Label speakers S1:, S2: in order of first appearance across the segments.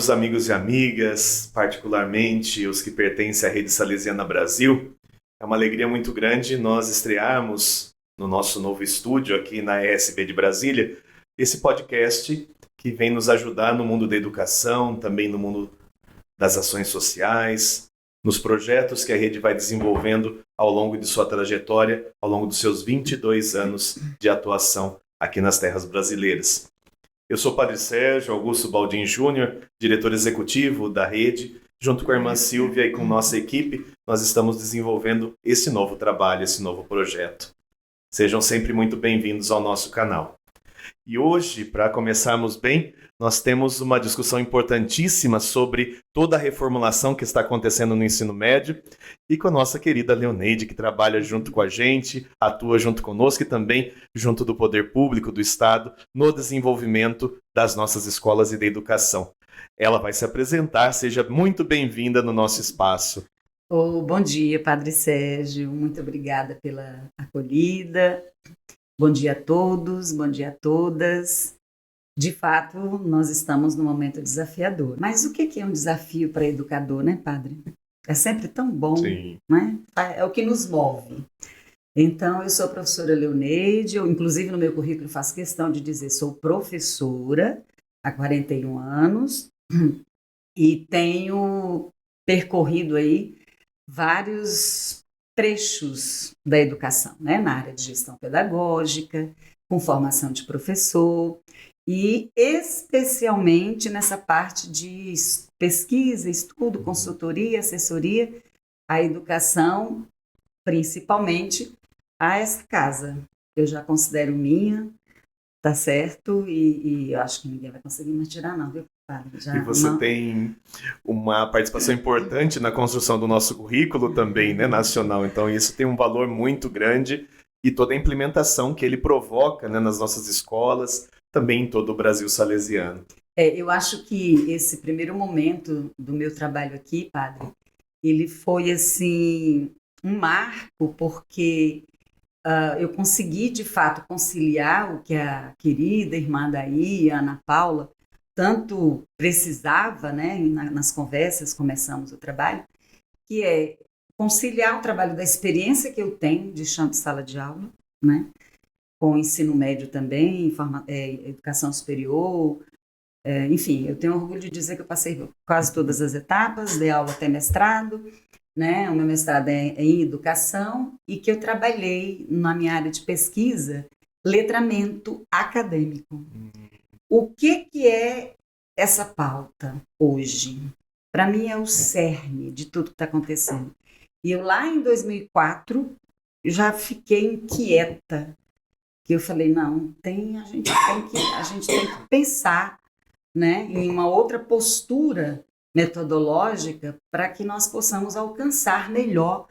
S1: Queridos amigos e amigas, particularmente os que pertencem à Rede Salesiana Brasil, é uma alegria muito grande nós estrearmos no nosso novo estúdio aqui na ESB de Brasília, esse podcast que vem nos ajudar no mundo da educação, também no mundo das ações sociais, nos projetos que a rede vai desenvolvendo ao longo de sua trajetória, ao longo dos seus 22 anos de atuação aqui nas terras brasileiras. Eu sou o Padre Sérgio Augusto Baldin Júnior, diretor executivo da rede. Junto com a irmã Silvia e com nossa equipe, nós estamos desenvolvendo esse novo trabalho, esse novo projeto. Sejam sempre muito bem-vindos ao nosso canal. E hoje, para começarmos bem, nós temos uma discussão importantíssima sobre toda a reformulação que está acontecendo no ensino médio e com a nossa querida Leoneide, que trabalha junto com a gente, atua junto conosco e também junto do poder público do Estado no desenvolvimento das nossas escolas e da educação. Ela vai se apresentar, seja muito bem-vinda no nosso espaço.
S2: Bom dia, Padre Sérgio, muito obrigada pela acolhida. Bom dia a todos, bom dia a todas. De fato, nós estamos num momento desafiador. Mas o que é um desafio para educador, né, Padre? É sempre tão bom,
S1: Sim.
S2: Né? É o que nos move. Então, eu sou a professora Leoneide, eu, inclusive no meu currículo faço questão de dizer, sou professora há 41 anos e tenho percorrido aí vários trechos da educação, né, na área de gestão pedagógica, com formação de professor e especialmente nessa parte de pesquisa, estudo, consultoria, assessoria, a educação, principalmente a essa casa. Eu já considero minha, tá certo? E eu acho que ninguém vai conseguir me tirar, não, viu?
S1: E você tem uma participação importante na construção do nosso currículo também, né, nacional. Então isso tem um valor muito grande e toda a implementação que ele provoca, né, nas nossas escolas, também em todo o Brasil salesiano.
S2: Eu acho que esse primeiro momento do meu trabalho aqui, Padre, ele foi assim um marco porque eu consegui de fato conciliar o que a querida irmã daí, a Ana Paula, tanto precisava, né, nas conversas, começamos o trabalho, que é conciliar o trabalho da experiência que eu tenho de chão de sala de aula, né, com o ensino médio também, educação superior, enfim, eu tenho orgulho de dizer que eu passei quase todas as etapas, dei aula até mestrado, né, o meu mestrado é em educação e que eu trabalhei na minha área de pesquisa, letramento acadêmico. O que é essa pauta hoje? Para mim é o cerne de tudo que está acontecendo. E eu lá em 2004 já fiquei inquieta, que eu falei, não, a gente tem que pensar, né, em uma outra postura metodológica para que nós possamos alcançar melhor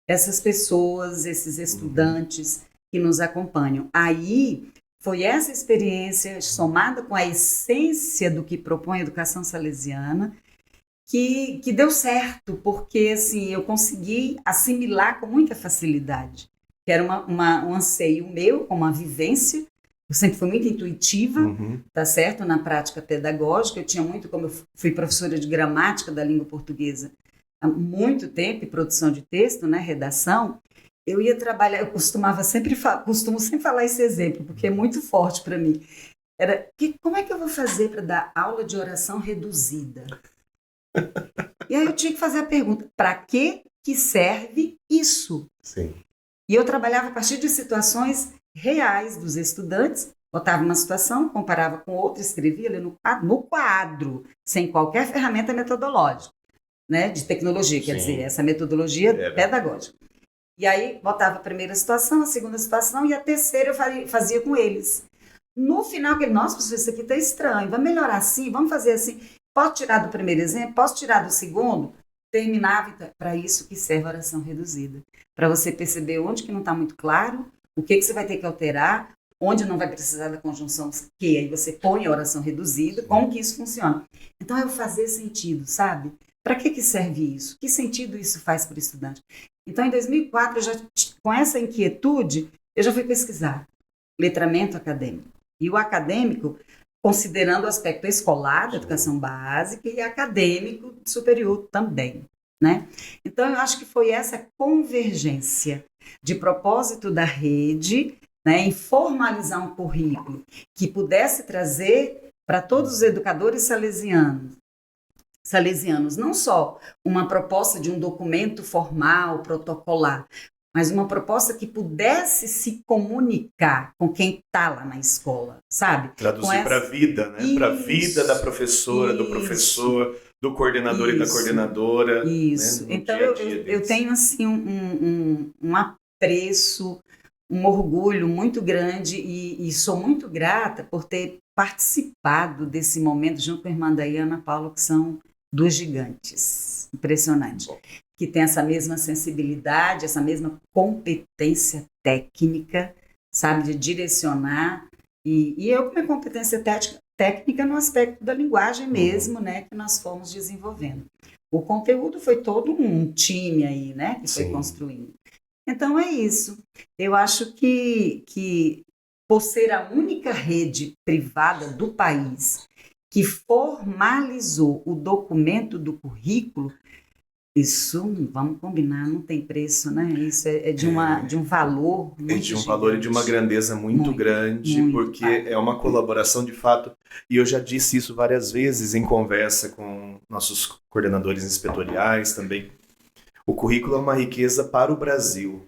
S2: essas pessoas, esses estudantes que nos acompanham. Aí foi essa experiência, somada com a essência do que propõe a educação salesiana, que deu certo, porque assim, eu consegui assimilar com muita facilidade. Que era um anseio meu, uma vivência. Eu sempre fui muito intuitiva, tá certo? Na prática pedagógica, eu tinha muito, como eu fui professora de gramática da língua portuguesa há muito tempo, e produção de texto, né, redação, eu ia trabalhar, eu costumo sempre falar esse exemplo, porque é muito forte para mim. Como é que eu vou fazer para dar aula de oração reduzida? E aí eu tinha que fazer a pergunta, para que serve isso?
S1: Sim.
S2: E eu trabalhava a partir de situações reais dos estudantes, botava uma situação, comparava com outra, escrevia ali no quadro, sem qualquer ferramenta metodológica, né, de tecnologia, quer dizer, essa metodologia pedagógica. E aí botava a primeira situação, a segunda situação e a terceira eu fazia com eles. No final, nossa, professor, isso aqui está estranho, vamos melhorar assim, vamos fazer assim. Posso tirar do primeiro exemplo? Posso tirar do segundo? Terminava, para isso que serve a oração reduzida. Para você perceber onde que não está muito claro, o que você vai ter que alterar, onde não vai precisar da conjunção que, aí você põe a oração reduzida, como que isso funciona. Então, é o fazer sentido, sabe? Para que serve isso? Que sentido isso faz para o estudante? Então, em 2004, com essa inquietude, eu já fui pesquisar letramento acadêmico. E o acadêmico considerando o aspecto escolar da educação básica e acadêmico superior também, né? Então, eu acho que foi essa convergência de propósito da rede, né, em formalizar um currículo que pudesse trazer para todos os educadores salesianos, não só uma proposta de um documento formal, protocolar, mas uma proposta que pudesse se comunicar com quem está lá na escola, sabe?
S1: Traduzir para a vida, né? Para a vida da professora, do professor, do coordenador e da coordenadora.
S2: Isso.
S1: Né?
S2: Então, eu tenho assim um apreço, um orgulho muito grande e sou muito grata por ter participado desse momento junto com a irmã Daí e a Ana Paula, que são duas gigantes, impressionante, que tem essa mesma sensibilidade, essa mesma competência técnica, sabe, de direcionar, e eu com minha competência técnica no aspecto da linguagem mesmo, né, que nós fomos desenvolvendo. O conteúdo foi todo um time aí, né, que foi construindo. Então é isso. Eu acho que por ser a única rede privada do país que formalizou o documento do currículo, isso, vamos combinar, não tem preço, né? Isso é de um valor muito
S1: É de um valor e de uma grandeza muito grande, porque é uma colaboração de fato, e eu já disse isso várias vezes em conversa com nossos coordenadores inspetoriais também. O currículo é uma riqueza para o Brasil.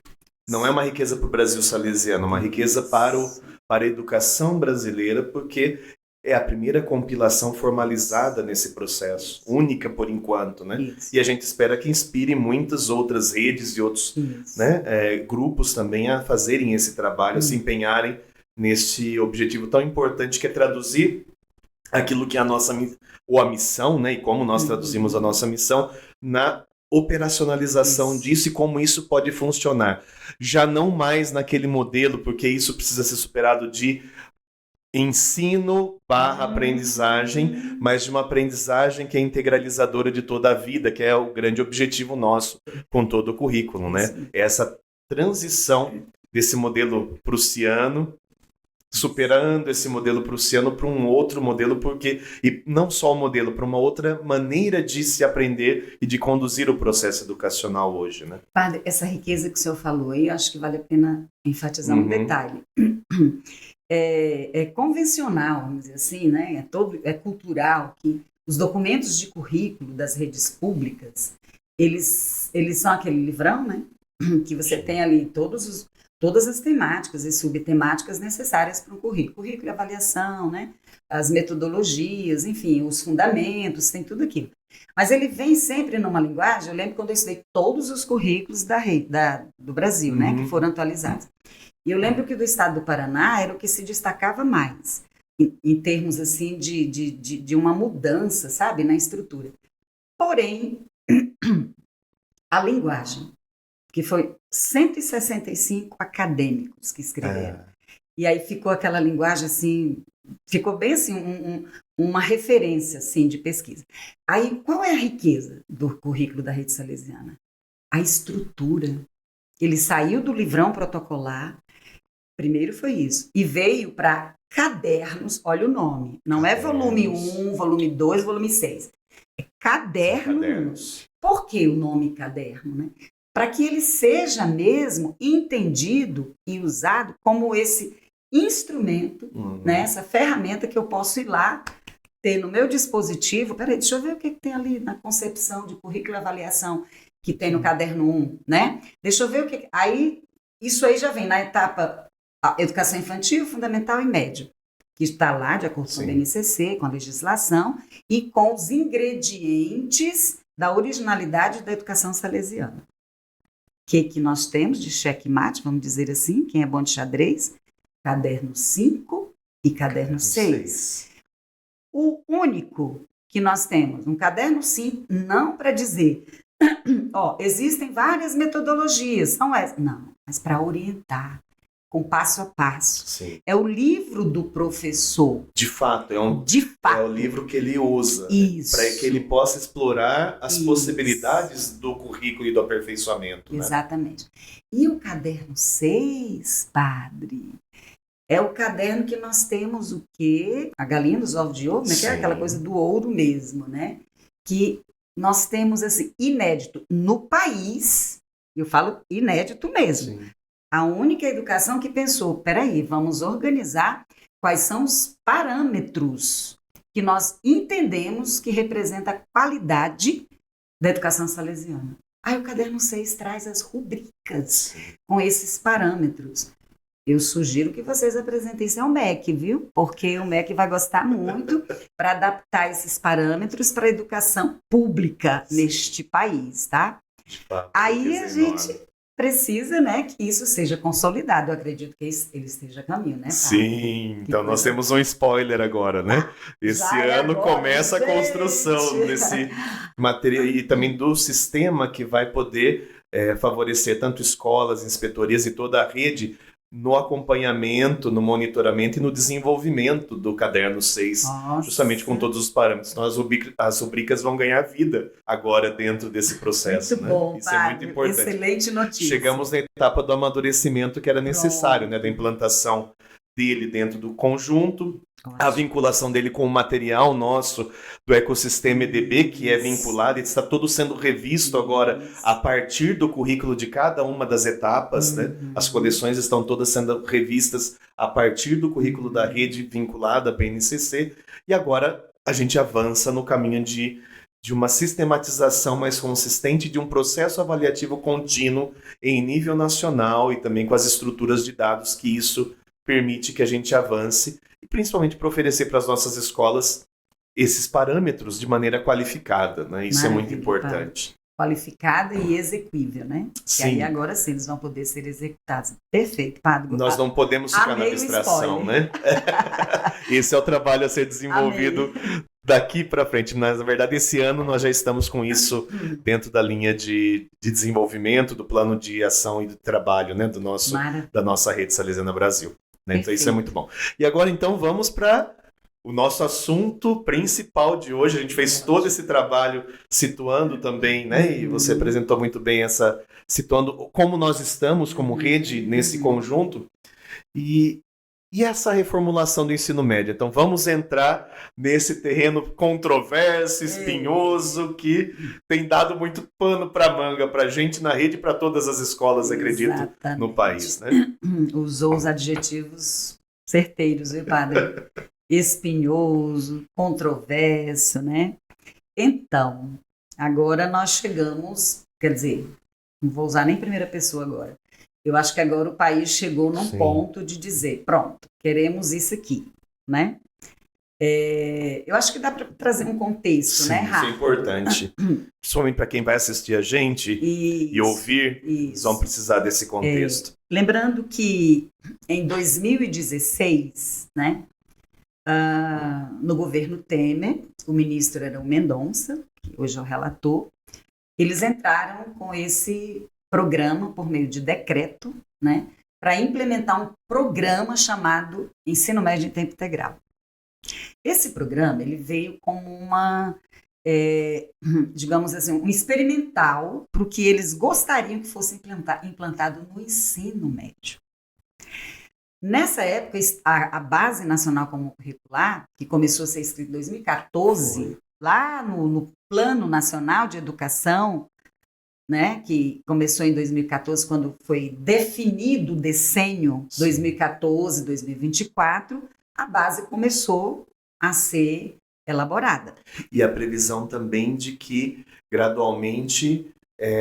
S1: Não é uma riqueza para o Brasil salesiano, é uma riqueza para a educação brasileira, porque é a primeira compilação formalizada nesse processo, única por enquanto, né? Isso. E a gente espera que inspire muitas outras redes e outros grupos também a fazerem esse trabalho, a se empenharem nesse objetivo tão importante que é traduzir aquilo que é a missão, né? E como nós traduzimos a nossa missão na operacionalização disso e como isso pode funcionar. Já não mais naquele modelo, porque isso precisa ser superado de ensino/aprendizagem, mas de uma aprendizagem que é integralizadora de toda a vida, que é o grande objetivo nosso com todo o currículo, né? Essa transição desse modelo prussiano, superando esse modelo prussiano para um outro modelo, e não só o modelo, para uma outra maneira de se aprender e de conduzir o processo educacional hoje, né?
S2: Padre, essa riqueza que o senhor falou aí, acho que vale a pena enfatizar um detalhe. É convencional, vamos dizer assim, né? É cultural que os documentos de currículo das redes públicas, eles são aquele livrão, né? Que você tem ali todas as temáticas e subtemáticas necessárias para um currículo. Currículo e avaliação, né? As metodologias, enfim, os fundamentos, tem tudo aquilo. Mas ele vem sempre numa linguagem, eu lembro quando eu estudei todos os currículos do Brasil, né? Que foram atualizados. E eu lembro que do estado do Paraná era o que se destacava mais, em termos assim de uma mudança, sabe, na estrutura. Porém, a linguagem, que foi 165 acadêmicos que escreveram. E aí ficou aquela linguagem assim, ficou bem assim, uma referência assim, de pesquisa. Aí, qual é a riqueza do currículo da Rede Salesiana? A estrutura. Ele saiu do livrão protocolar, primeiro foi isso, e veio para cadernos, olha o nome, não é volume 1, volume 2, volume 6, é cadernos. Por que o nome caderno, né? Para que ele seja mesmo entendido e usado como esse instrumento, né? Essa ferramenta que eu posso ir lá, ter no meu dispositivo. Peraí, deixa eu ver o que tem ali na concepção de currículo e avaliação que tem no caderno 1, né? Deixa eu ver o que... Aí, isso aí já vem na etapa educação infantil, fundamental e médio, que está lá de acordo com a BNCC, com a legislação e com os ingredientes da originalidade da educação salesiana. O que nós temos de checkmate, vamos dizer assim, quem é bom de xadrez? Caderno 5 e caderno 6. O único que nós temos, um caderno 5, não para dizer, existem várias metodologias, não, mas para orientar, com passo a passo.
S1: Sim.
S2: É o livro do professor.
S1: De fato, é o livro que ele usa, para que ele possa explorar as possibilidades do currículo e do aperfeiçoamento.
S2: Exatamente. Né? E o caderno 6, padre, É o caderno que nós temos o quê? A galinha dos ovos de ouro, né? Que é aquela coisa do ouro mesmo, né? Que nós temos, assim, inédito no país, eu falo inédito mesmo.
S1: Sim.
S2: A única educação que pensou, peraí, vamos organizar quais são os parâmetros que nós entendemos que representa a qualidade da educação salesiana. Aí o caderno 6 traz as rubricas com esses parâmetros. Eu sugiro que vocês apresentem isso ao MEC, viu? Porque o MEC vai gostar muito para adaptar esses parâmetros para a educação pública neste país, tá? Aí a gente precisa, né, que isso seja consolidado. Eu acredito que ele esteja a caminho, né, Paulo?
S1: Sim, então nós temos um spoiler agora, né? Esse ano
S2: agora,
S1: começa a construção desse material e também do sistema que vai poder favorecer tanto escolas, inspetorias e toda a rede no acompanhamento, no monitoramento e no desenvolvimento do caderno 6, justamente com todos os parâmetros. Então, as rubricas vão ganhar vida agora dentro desse processo.
S2: Muito bom,
S1: Isso é muito importante.
S2: Excelente notícia.
S1: Chegamos na etapa do amadurecimento que era necessário, né, da implantação dele dentro do conjunto, a vinculação dele com o material nosso do ecossistema EDB, que é vinculado e está todo sendo revisto agora a partir do currículo de cada uma das etapas, né? As coleções estão todas sendo revistas a partir do currículo da rede vinculada à BNCC, e agora a gente avança no caminho de uma sistematização mais consistente de um processo avaliativo contínuo em nível nacional e também com as estruturas de dados que isso permite que a gente avance, e principalmente para oferecer para as nossas escolas esses parâmetros de maneira qualificada, né? Isso é muito importante.
S2: Qualificada e execuível, né?
S1: Sim.
S2: E aí agora sim eles vão poder ser executados. Perfeito, Padre.
S1: Nós não podemos ficar na abstração, né? Esse é o trabalho a ser desenvolvido daqui para frente. Na verdade, esse ano nós já estamos com isso dentro da linha de desenvolvimento, do plano de ação e de trabalho, né? Da nossa rede Salesiana Brasil. Né? Então isso é muito bom. E agora então vamos para o nosso assunto principal de hoje. A gente fez todo esse trabalho situando também, né? E você apresentou muito bem situando como nós estamos como rede nesse conjunto. E essa reformulação do ensino médio? Então vamos entrar nesse terreno controverso, espinhoso, que tem dado muito pano para manga para a gente na rede e para todas as escolas, acredito, no país. Né?
S2: Usou os adjetivos certeiros, viu, Padre? Espinhoso, controverso, né? Então, agora nós chegamos, quer dizer, não vou usar nem primeira pessoa agora. Eu acho que agora o país chegou num ponto de dizer, pronto, queremos isso aqui, né? Eu acho que dá para trazer um contexto, né, Rafa?
S1: Isso é importante. Principalmente para quem vai assistir a gente e ouvir, eles vão precisar desse contexto.
S2: Lembrando que em 2016, né, no governo Temer, o ministro era o Mendonça, que hoje é o relator, eles entraram com esse programa por meio de decreto, né, para implementar um programa chamado Ensino Médio em Tempo Integral. Esse programa ele veio como uma, digamos assim, um experimental para o que eles gostariam que fosse implantado no ensino médio. Nessa época, a Base Nacional Comum Curricular, que começou a ser escrita em 2014, lá no Plano Nacional de Educação, né, que começou em 2014, quando foi definido o decênio 2014-2024, a base começou a ser elaborada.
S1: E a previsão também de que, gradualmente,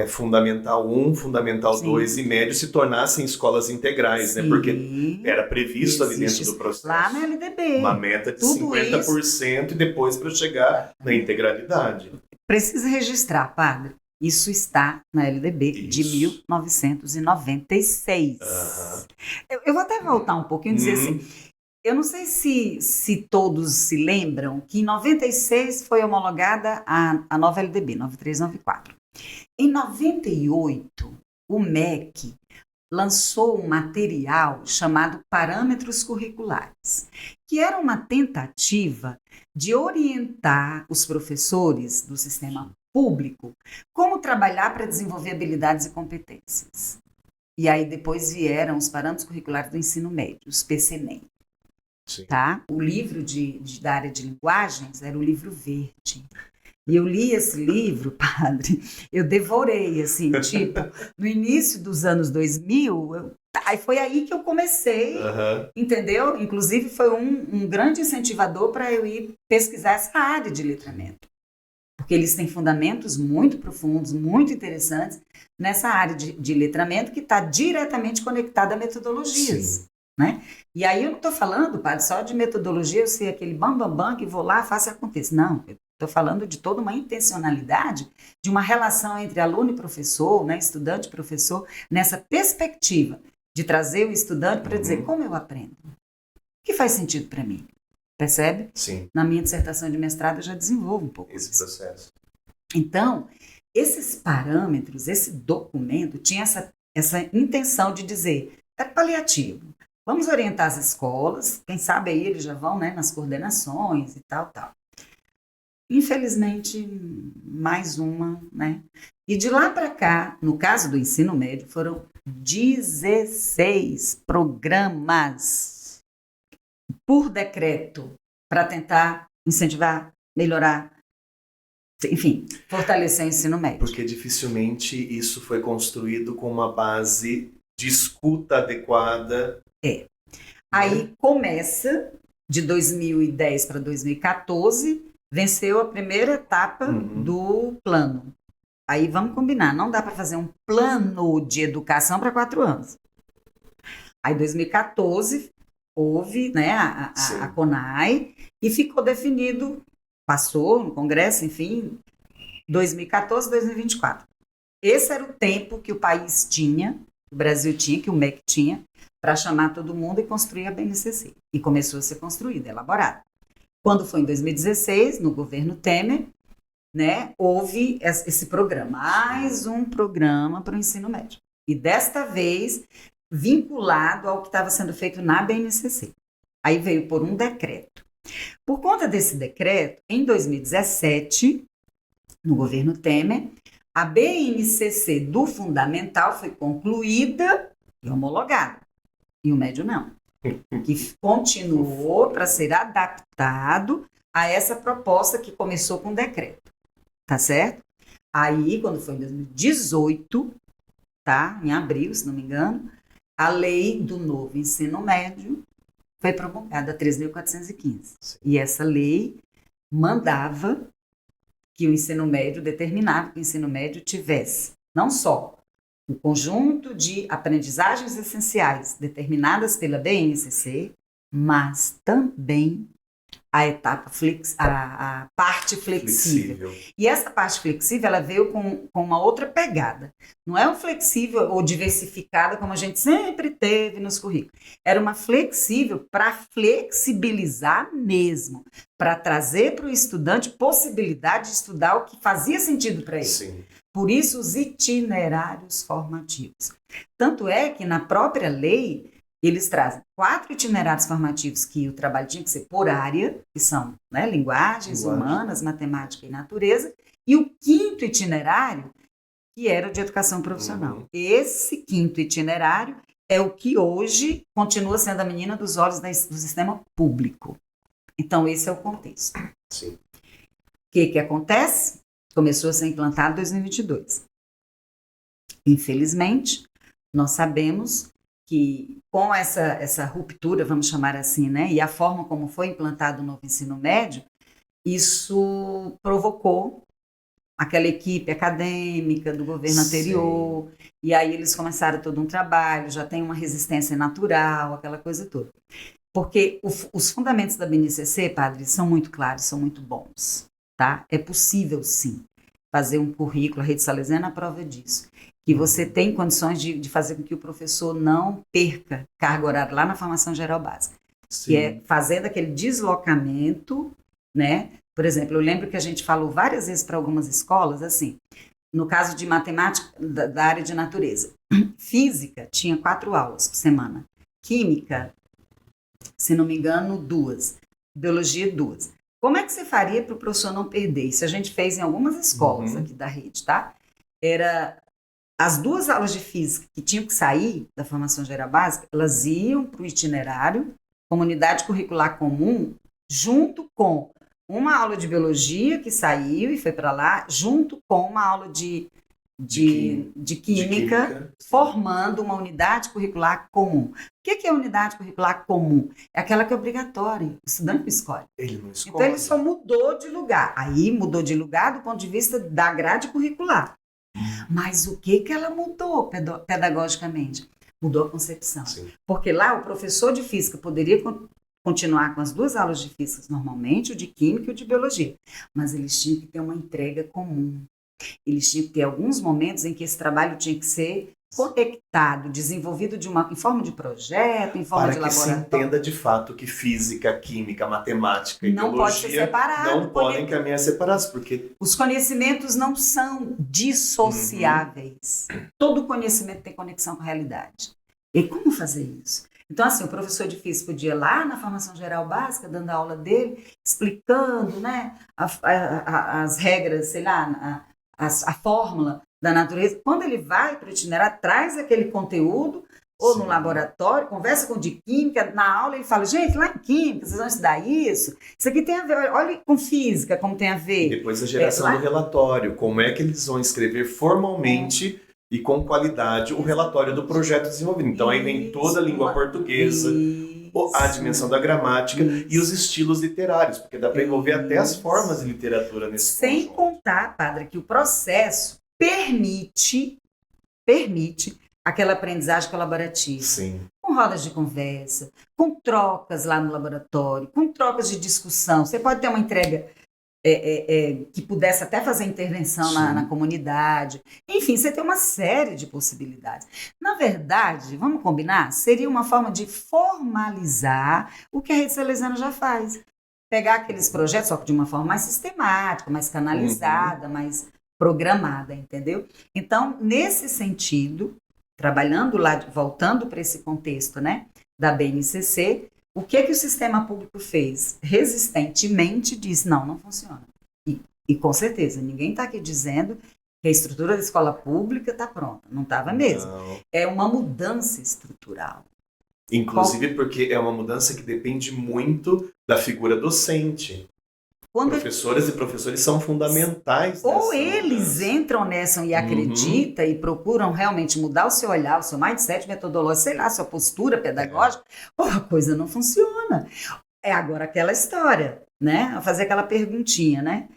S1: Fundamental 1, Fundamental 2 e Médio se tornassem escolas integrais, né? Porque era previsto ali dentro do processo.
S2: Lá na LDB.
S1: Uma meta de 50% e depois para chegar na integralidade.
S2: Precisa registrar, Padre. Isso está na LDB de 1996. Eu vou até voltar um pouquinho e dizer assim, eu não sei se todos se lembram que em 96 foi homologada a nova LDB, 9394. Em 98, o MEC lançou um material chamado Parâmetros Curriculares, que era uma tentativa de orientar os professores do sistema público como trabalhar para desenvolver habilidades e competências. E aí depois vieram os parâmetros curriculares do ensino médio, os PCMEM.
S1: Sim.
S2: Tá? O livro da área de linguagens era o livro verde. E eu li esse livro, padre, eu devorei, assim, tipo, no início dos anos 2000, aí foi aí que eu comecei, entendeu? Inclusive foi um grande incentivador para eu ir pesquisar essa área de letramento. Porque eles têm fundamentos muito profundos, muito interessantes, nessa área de letramento que está diretamente conectada a metodologias. Sim. Né? E aí eu não estou falando, padre, só de metodologia, eu sei aquele bam, que vou lá, faço e aconteça. Não, eu estou falando de toda uma intencionalidade, de uma relação entre aluno e professor, né, estudante e professor, nessa perspectiva de trazer o estudante para dizer como eu aprendo. O que faz sentido para mim? Percebe?
S1: Sim.
S2: Na minha dissertação de mestrado eu já desenvolvo um pouco
S1: esse processo.
S2: Então, esses parâmetros, esse documento tinha essa intenção de dizer, é paliativo. Vamos orientar as escolas, quem sabe aí eles já vão, né, nas coordenações e tal. Infelizmente, mais uma, né? E de lá para cá, no caso do ensino médio, foram 16 programas por decreto para tentar incentivar, melhorar, enfim, fortalecer o ensino médio.
S1: Porque dificilmente isso foi construído com uma base de escuta adequada.
S2: Aí começa, de 2010 para 2014, venceu a primeira etapa do plano. Aí vamos combinar, não dá para fazer um plano de educação para 4 anos. Aí 2014 houve, né, a CONAI e ficou definido, passou no Congresso, enfim, 2014, 2024. Esse era o tempo que o país tinha, o Brasil tinha, que o MEC tinha, para chamar todo mundo e construir a BNCC. E começou a ser construída, elaborada. Quando foi em 2016, no governo Temer, né, houve esse programa, mais um programa para o ensino médio. E desta vez, vinculado ao que estava sendo feito na BNCC. Aí veio por um decreto. Por conta desse decreto, em 2017, no governo Temer, a BNCC do fundamental foi concluída e homologada. E o médio não. Que continuou para ser adaptado a essa proposta que começou com o decreto. Tá certo? Aí, quando foi em 2018, tá? Em abril, se não me engano, a lei do novo ensino médio foi promulgada, 3.415. E essa lei mandava que o ensino médio, determinava que o ensino médio tivesse não só o conjunto de aprendizagens essenciais determinadas pela BNCC, mas também a etapa a parte flexível. E essa parte flexível, ela veio com uma outra pegada. Não é um flexível ou diversificada como a gente sempre teve nos currículos. Era uma flexível para flexibilizar mesmo, para trazer para o estudante possibilidade de estudar o que fazia sentido para ele.
S1: Sim.
S2: Por isso, os itinerários formativos. Tanto é que na própria lei, eles trazem 4 itinerários formativos que o trabalho tinha que ser por área, que são, né, linguagens humanas, matemática e natureza, e o 5º itinerário, que era o de educação profissional. Esse 5º itinerário é o que hoje continua sendo a menina dos olhos do sistema público. Então, esse é o contexto.
S1: Sim.
S2: O que acontece? Começou a ser implantado em 2022. Infelizmente, nós sabemos que com essa ruptura, vamos chamar assim, né, e a forma como foi implantado o novo ensino médio, isso provocou aquela equipe acadêmica do governo anterior, e aí eles começaram todo um trabalho, já tem uma resistência natural, aquela coisa toda. Porque os fundamentos da BNCC, padre, são muito claros, são muito bons. Tá? É possível, sim, fazer um currículo, a Rede Salesiana é a prova disso, que você tem condições de fazer com que o professor não perca carga horária lá na formação geral básica, que é fazendo aquele deslocamento, né? Por exemplo, eu lembro que a gente falou várias vezes para algumas escolas, assim, no caso de matemática, da área de natureza, física tinha 4 aulas por semana, química, se não me engano, 2, biologia 2. Como é que você faria para o professor não perder? Isso a gente fez em algumas escolas aqui da rede, tá? Era as 2 aulas de física que tinham que sair da formação geral básica, elas iam para o itinerário, comunidade curricular comum, junto com uma aula de biologia que saiu e foi para lá, junto com uma aula de química, formando uma unidade curricular comum. O que é a unidade curricular comum? É aquela que é obrigatória, o estudante não escolhe.
S1: Ele não escolhe.
S2: Então ele só mudou de lugar. Aí mudou de lugar do ponto de vista da grade curricular. Mas o que ela mudou pedagogicamente? Mudou a concepção.
S1: Sim.
S2: Porque lá o professor de física poderia continuar com as 2 aulas de física normalmente, o de química e o de biologia. Mas eles tinham que ter uma entrega comum. Eles tinham que ter alguns momentos em que esse trabalho tinha que ser conectado, desenvolvido em forma de projeto, em forma de laboratório.
S1: Para que se entenda de fato que física, química, matemática e
S2: não
S1: biologia
S2: pode ser separado,
S1: não podem caminhar separados, porque
S2: os conhecimentos não são dissociáveis. Todo conhecimento tem conexão com a realidade. E como fazer isso? Então, assim, o professor de física podia ir lá na formação geral básica, dando a aula dele, explicando, né, as regras, sei lá, a fórmula da natureza. Quando ele vai para o itinerário, traz aquele conteúdo, ou
S1: Sim.
S2: no laboratório, conversa com o de química, na aula ele fala, gente, lá em química, vocês vão estudar isso aqui tem a ver, olha com física como tem a ver.
S1: E depois a geração do relatório, como é que eles vão escrever formalmente e com qualidade o relatório do projeto desenvolvido. Então aí vem toda a língua portuguesa, a dimensão da gramática e os estilos literários, porque dá para envolver até as formas de literatura nesse
S2: Sem
S1: conjunto.
S2: contar, padre, que o processo permite aquela aprendizagem colaborativa.
S1: Sim.
S2: Com rodas de conversa, com trocas lá no laboratório, com trocas de discussão. Você pode ter uma entrega que pudesse até fazer intervenção na comunidade. Enfim, você tem uma série de possibilidades. Na verdade, vamos combinar, seria uma forma de formalizar o que a Rede Salesiana já faz. Pegar aqueles projetos, só que de uma forma mais sistemática, mais canalizada, mais programada, entendeu? Então, nesse sentido, trabalhando lá, voltando para esse contexto, né, da BNCC, o que o sistema público fez? Resistentemente disse, não funciona. E com certeza, ninguém está aqui dizendo que a estrutura da escola pública está pronta. Não estava mesmo.
S1: Não.
S2: É uma mudança estrutural.
S1: Inclusive porque é uma mudança que depende muito da figura docente. Professoras e professores são fundamentais.
S2: Ou eles entram nessa e acreditam e procuram realmente mudar o seu olhar, o seu mindset metodológico, sei lá, a sua postura pedagógica, a coisa não funciona. É agora aquela história, né? Fazer aquela perguntinha, né?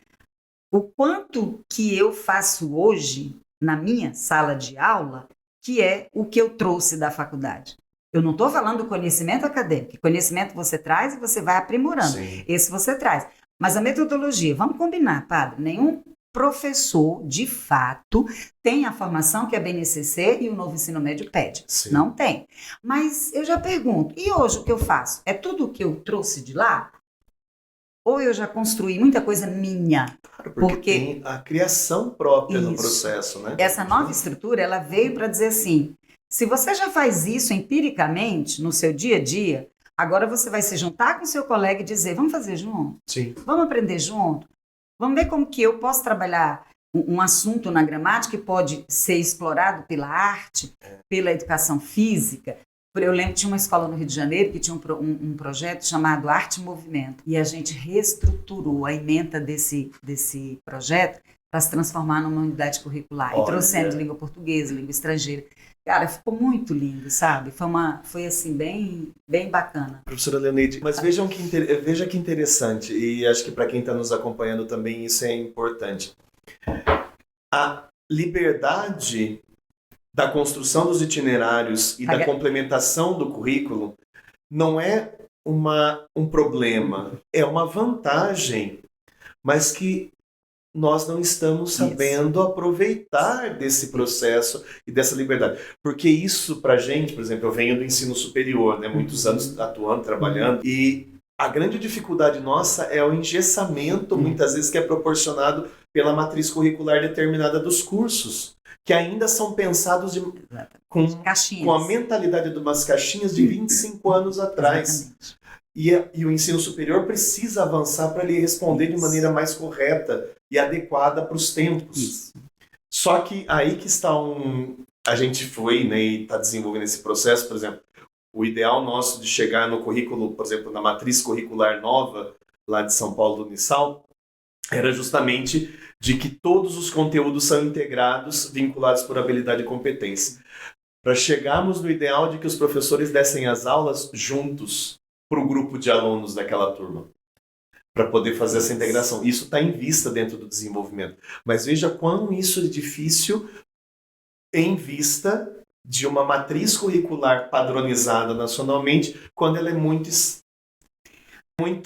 S2: O quanto que eu faço hoje na minha sala de aula, que é o que eu trouxe da faculdade. Eu não estou falando do conhecimento acadêmico. Conhecimento você traz e você vai aprimorando.
S1: Sim.
S2: Esse você traz. Mas a metodologia, vamos combinar, padre, nenhum professor, de fato, tem a formação que a BNCC e o novo ensino médio pede.
S1: Sim.
S2: Não tem. Mas eu já pergunto, e hoje o que eu faço? É tudo o que eu trouxe de lá? Ou eu já construí muita coisa minha?
S1: Claro, porque tem a criação própria no processo, né?
S2: Essa nova estrutura, ela veio para dizer assim, se você já faz isso empiricamente, no seu dia a dia, agora você vai se juntar com o seu colega e dizer, vamos fazer junto?
S1: Sim.
S2: Vamos aprender junto? Vamos ver como que eu posso trabalhar um assunto na gramática que pode ser explorado pela arte, pela educação física. Eu lembro que tinha uma escola no Rio de Janeiro que tinha um projeto chamado Arte e Movimento. E a gente reestruturou a ementa desse projeto para se transformar numa unidade curricular. E trouxemos língua portuguesa, língua estrangeira. Cara, ficou muito lindo, sabe? Foi assim, bem bacana.
S1: Professora Leoneide, mas veja que interessante, e acho que para quem está nos acompanhando também isso é importante. A liberdade da construção dos itinerários e da complementação do currículo não é um problema, é uma vantagem, mas que nós não estamos sabendo aproveitar desse processo e dessa liberdade. Porque isso pra gente, por exemplo, eu venho do ensino superior, né, muitos anos atuando, trabalhando, e a grande dificuldade nossa é o engessamento, muitas vezes, que é proporcionado pela matriz curricular determinada dos cursos, que ainda são pensados com a mentalidade de umas caixinhas de 25 anos atrás. E o ensino superior precisa avançar para ele responder de maneira mais correta e adequada para os tempos.
S2: Isso.
S1: Só que aí que está a gente foi, né, e está desenvolvendo esse processo, por exemplo, o ideal nosso de chegar no currículo, por exemplo, na matriz curricular nova, lá de São Paulo do Unisal, era justamente de que todos os conteúdos são integrados, vinculados por habilidade e competência. Para chegarmos no ideal de que os professores dessem as aulas juntos para o grupo de alunos daquela turma, para poder fazer essa integração. Isso está em vista dentro do desenvolvimento. Mas veja quão isso é difícil em vista de uma matriz curricular padronizada nacionalmente, quando ela é muito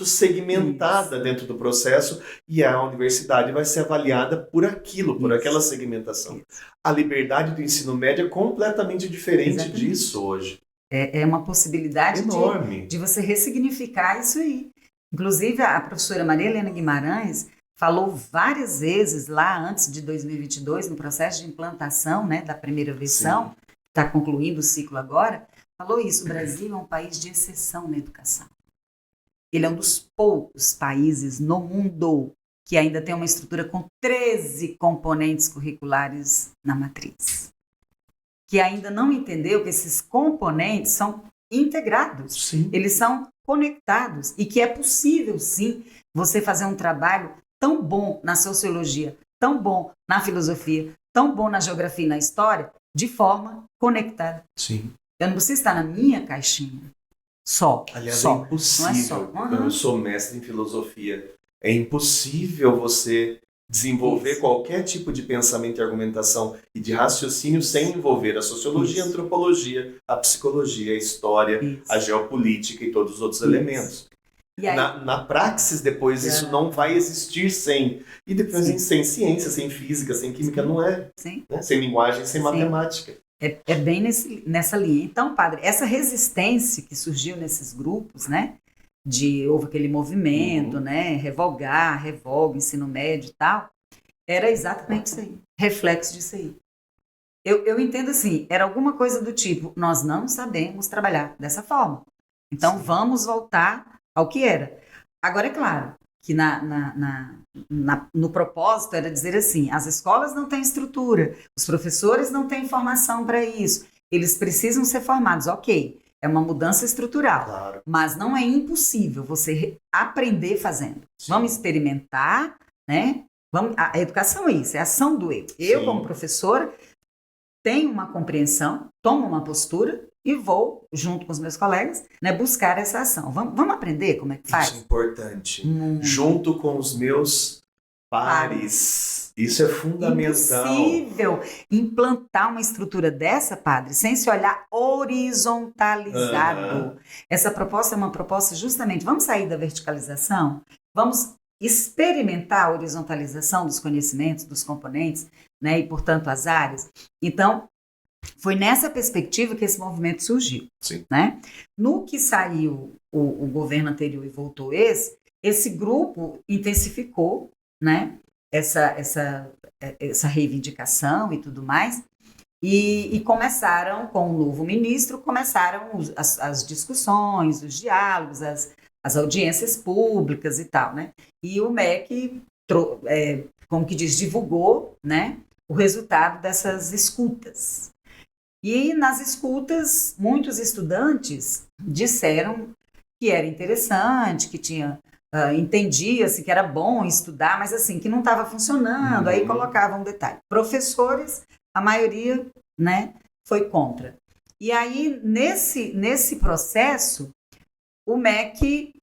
S1: segmentada dentro do processo, e a universidade vai ser avaliada por aquilo, por aquela segmentação. A liberdade do ensino médio é completamente diferente disso hoje.
S2: É uma possibilidade
S1: enorme
S2: de você ressignificar isso aí. Inclusive, a professora Maria Helena Guimarães falou várias vezes lá antes de 2022, no processo de implantação, né, da primeira versão, está concluindo o ciclo agora, falou isso: o Brasil é um país de exceção na educação. Ele é um dos poucos países no mundo que ainda tem uma estrutura com 13 componentes curriculares na matriz. Que ainda não entendeu que esses componentes são integrados.
S1: Sim.
S2: Eles são conectados e que é possível, sim, você fazer um trabalho tão bom na sociologia, tão bom na filosofia, tão bom na geografia e na história, de forma conectada.
S1: Sim.
S2: Eu não preciso estar na minha caixinha só.
S1: Aliás,
S2: só.
S1: é impossível.
S2: Não é só.
S1: Eu sou mestre em filosofia. É impossível você desenvolver qualquer tipo de pensamento e argumentação e de raciocínio sem envolver a sociologia, a antropologia, a psicologia, a história, a geopolítica e todos os outros elementos. E aí, na praxis, depois, isso não vai existir sem. E depois sem ciência, sem física, sem química, não é. Né? Sem linguagem, sem matemática.
S2: É bem nessa linha. Então, padre, essa resistência que surgiu nesses grupos, né? Houve aquele movimento, né? Revoga, ensino médio e tal. Era exatamente isso aí. Reflexo disso aí. Eu entendo assim, era alguma coisa do tipo, nós não sabemos trabalhar dessa forma. Então, vamos voltar ao que era. Agora, é claro que no propósito era dizer assim, as escolas não têm estrutura, os professores não têm formação para isso, eles precisam ser formados, ok. É uma mudança estrutural,
S1: claro.
S2: Mas não é impossível você aprender fazendo. Sim. Vamos experimentar, né? A educação é isso, é a ação do eu. Eu, como professora, tenho uma compreensão, tomo uma postura e vou, junto com os meus colegas, né, buscar essa ação. Vamos aprender como é que faz?
S1: Isso é importante. Junto com os meus pares. Isso é fundamental.
S2: Impossível implantar uma estrutura dessa, padre, sem se olhar horizontalizado. Essa proposta é uma proposta justamente, vamos sair da verticalização, vamos experimentar a horizontalização dos conhecimentos, dos componentes, né, e, portanto, as áreas. Então, foi nessa perspectiva que esse movimento surgiu.
S1: Sim.
S2: Né? No que saiu o governo anterior e voltou esse grupo intensificou, né, essa reivindicação e tudo mais, e começaram, com o novo ministro, começaram as discussões, os diálogos, as audiências públicas e tal, né? E o MEC, como que diz, divulgou, né, o resultado dessas escutas. E nas escutas, muitos estudantes disseram que era interessante, que tinha... entendia-se que era bom estudar, mas assim, que não estava funcionando, aí colocavam um detalhe. Professores, a maioria, né, foi contra. E aí, nesse processo, o MEC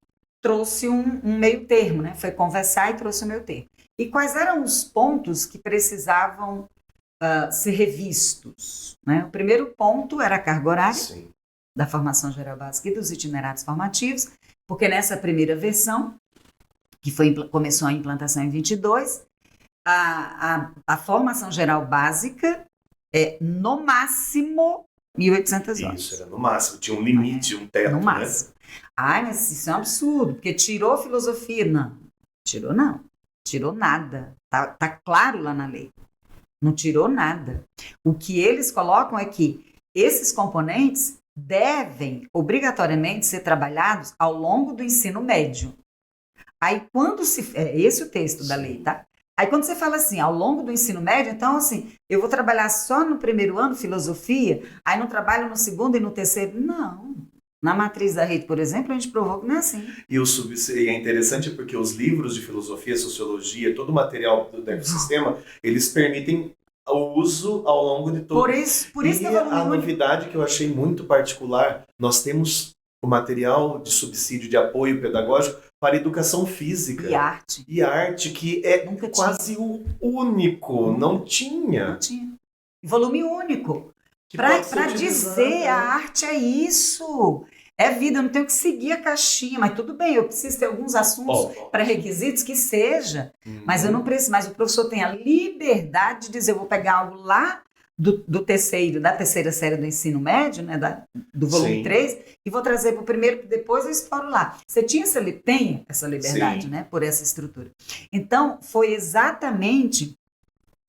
S2: trouxe um meio termo, né, foi conversar e trouxe um meio termo. E quais eram os pontos que precisavam ser revistos? Né? O primeiro ponto era a carga horária da formação geral básica e dos itinerários formativos, porque nessa primeira versão, que começou a implantação em 22, a formação geral básica é, no máximo, 1.800 horas.
S1: Isso, era no máximo. Tinha um limite, um teto,
S2: no máximo. Né? Ai, mas isso é um absurdo, porque tirou filosofia. Não, tirou nada. Tá claro lá na lei. Não tirou nada. O que eles colocam é que esses componentes devem, obrigatoriamente, ser trabalhados ao longo do ensino médio. Aí, quando esse é o texto da lei, tá? Aí quando você fala assim, ao longo do ensino médio, então assim, eu vou trabalhar só no primeiro ano filosofia, aí não trabalho no segundo e no terceiro. Não. Na matriz da rede, por exemplo, a gente provou que não é assim.
S1: E é interessante porque os livros de filosofia, sociologia, todo o material do ecossistema, eles permitem o uso ao longo de todo.
S2: Por isso que eu
S1: a novidade que eu achei muito particular, nós temos o material de subsídio de apoio pedagógico para educação física.
S2: E arte,
S1: que é quase o único. Não tinha.
S2: Volume único. Para dizer a arte é isso. É vida, eu não tenho que seguir a caixinha, mas tudo bem, eu preciso ter alguns assuntos pré-requisitos que seja, mas eu não preciso, mas o professor tem a liberdade de dizer, eu vou pegar algo lá da terceira série do ensino médio, né, do volume 3, e vou trazer para o primeiro, depois eu exploro lá. Você tem essa liberdade, né, por essa estrutura. Então, foi exatamente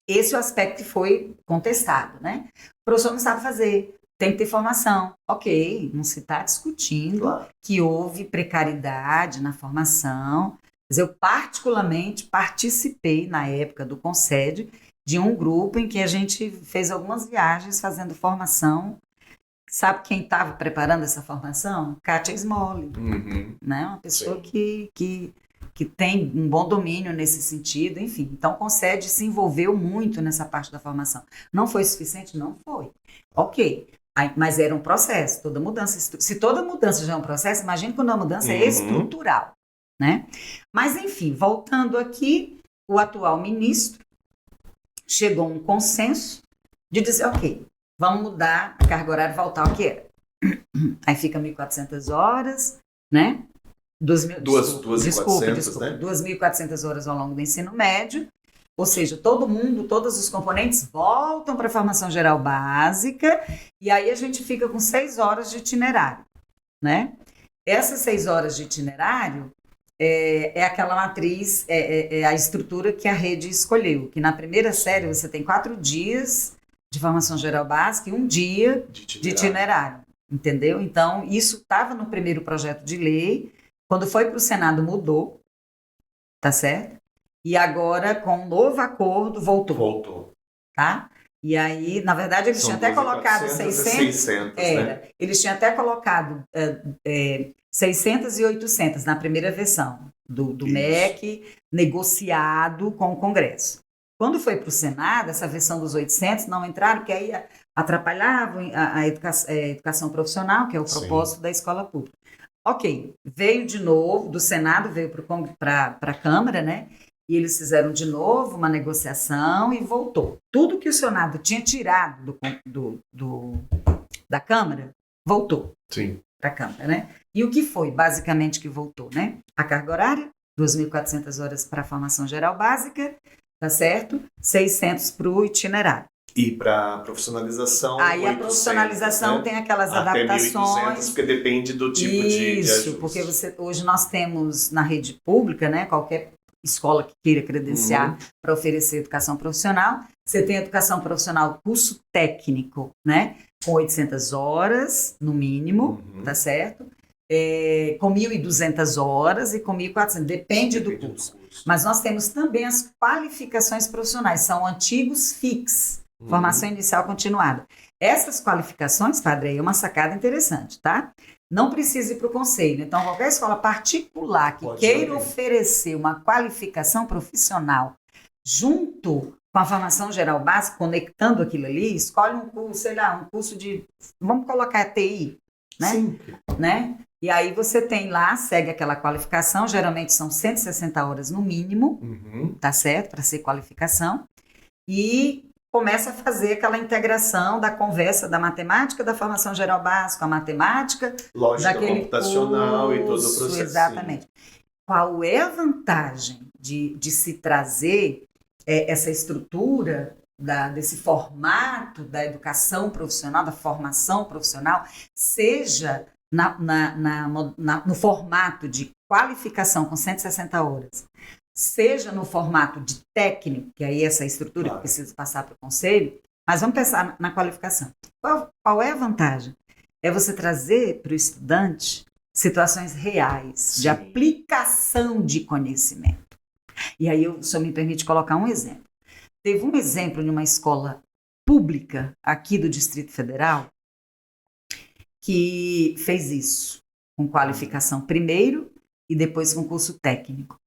S2: esse o aspecto que foi contestado, né? O professor não sabe fazer, tem que ter formação. Ok, não se está discutindo que houve precariedade na formação, mas eu particularmente participei na época do Concede de um grupo em que a gente fez algumas viagens fazendo formação. Sabe quem estava preparando essa formação? Kátia Smolli, né? Uma pessoa que tem um bom domínio nesse sentido, enfim. Então, o Concede se envolveu muito nessa parte da formação. Não foi suficiente? Não foi. Ok, mas era um processo, toda mudança. Se toda mudança já é um processo, imagine quando a mudança é estrutural, né? Mas, enfim, voltando aqui, o atual ministro chegou a um consenso de dizer, ok, vamos mudar a carga horária e voltar ao que era. Aí fica 1.400 horas, né? 2.400 horas ao longo do ensino médio, ou seja, todos os componentes voltam para a formação geral básica, e aí a gente fica com 6 horas de itinerário, né? Essas 6 horas de itinerário é aquela matriz, é a estrutura que a rede escolheu, que na primeira série você tem 4 dias de formação geral básica e 1 dia de itinerário, entendeu? Então, isso estava no primeiro projeto de lei. Quando foi para o Senado, mudou, tá certo? E agora, com um novo acordo, voltou. Tá? E aí, na verdade, eles tinham até colocado 600.
S1: Né?
S2: Eles tinham até colocado 600 e 800 na primeira versão do MEC, negociado com o Congresso. Quando foi para o Senado, essa versão dos 800 não entraram, porque aí atrapalhava a educação profissional, que é o propósito da escola pública. Ok, veio de novo, do Senado veio para a Câmara, né? E eles fizeram de novo uma negociação e voltou. Tudo que o Senado tinha tirado da Câmara, voltou para a Câmara, né? E o que foi, basicamente, que voltou, né? A carga horária, 2.400 horas para a formação geral básica, tá certo? 600 para o itinerário.
S1: E para profissionalização,
S2: aí
S1: 800,
S2: a profissionalização, né? Tem aquelas
S1: até
S2: adaptações.
S1: 1.200, porque depende do tipo de ajuste.
S2: Isso, porque hoje nós temos na rede pública, né? Qualquer escola que queira credenciar para oferecer educação profissional, você tem educação profissional curso técnico, né? Com 800 horas, no mínimo, tá certo? Com 1.200 horas e com 1.400, depende do curso. Mas nós temos também as qualificações profissionais, são antigos FIX, formação inicial continuada. Essas qualificações, padre, é uma sacada interessante, tá? Não precisa ir para o conselho. Então, qualquer escola particular que queira oferecer uma qualificação profissional junto com a formação geral básica, conectando aquilo ali, escolhe um curso, sei lá, um curso de, vamos colocar TI, né?
S1: Sim.
S2: Né? E aí você tem lá, segue aquela qualificação, geralmente são 160 horas no mínimo, tá certo? Para ser qualificação. E começa a fazer aquela integração da conversa da matemática, da formação geral básica, a matemática,
S1: lógica computacional
S2: curso,
S1: e todo o processo.
S2: Exatamente. Qual é a vantagem de se trazer essa estrutura desse formato da educação profissional, da formação profissional, seja no formato de qualificação com 160 horas, seja no formato de técnico, que aí essa estrutura que precisa passar para o conselho, mas vamos pensar na qualificação. Qual é a vantagem? É você trazer para o estudante situações reais de aplicação de conhecimento. E aí, o senhor me permite colocar um exemplo. Teve um exemplo de uma escola pública aqui do Distrito Federal que fez isso, com qualificação primeiro e depois com curso técnico.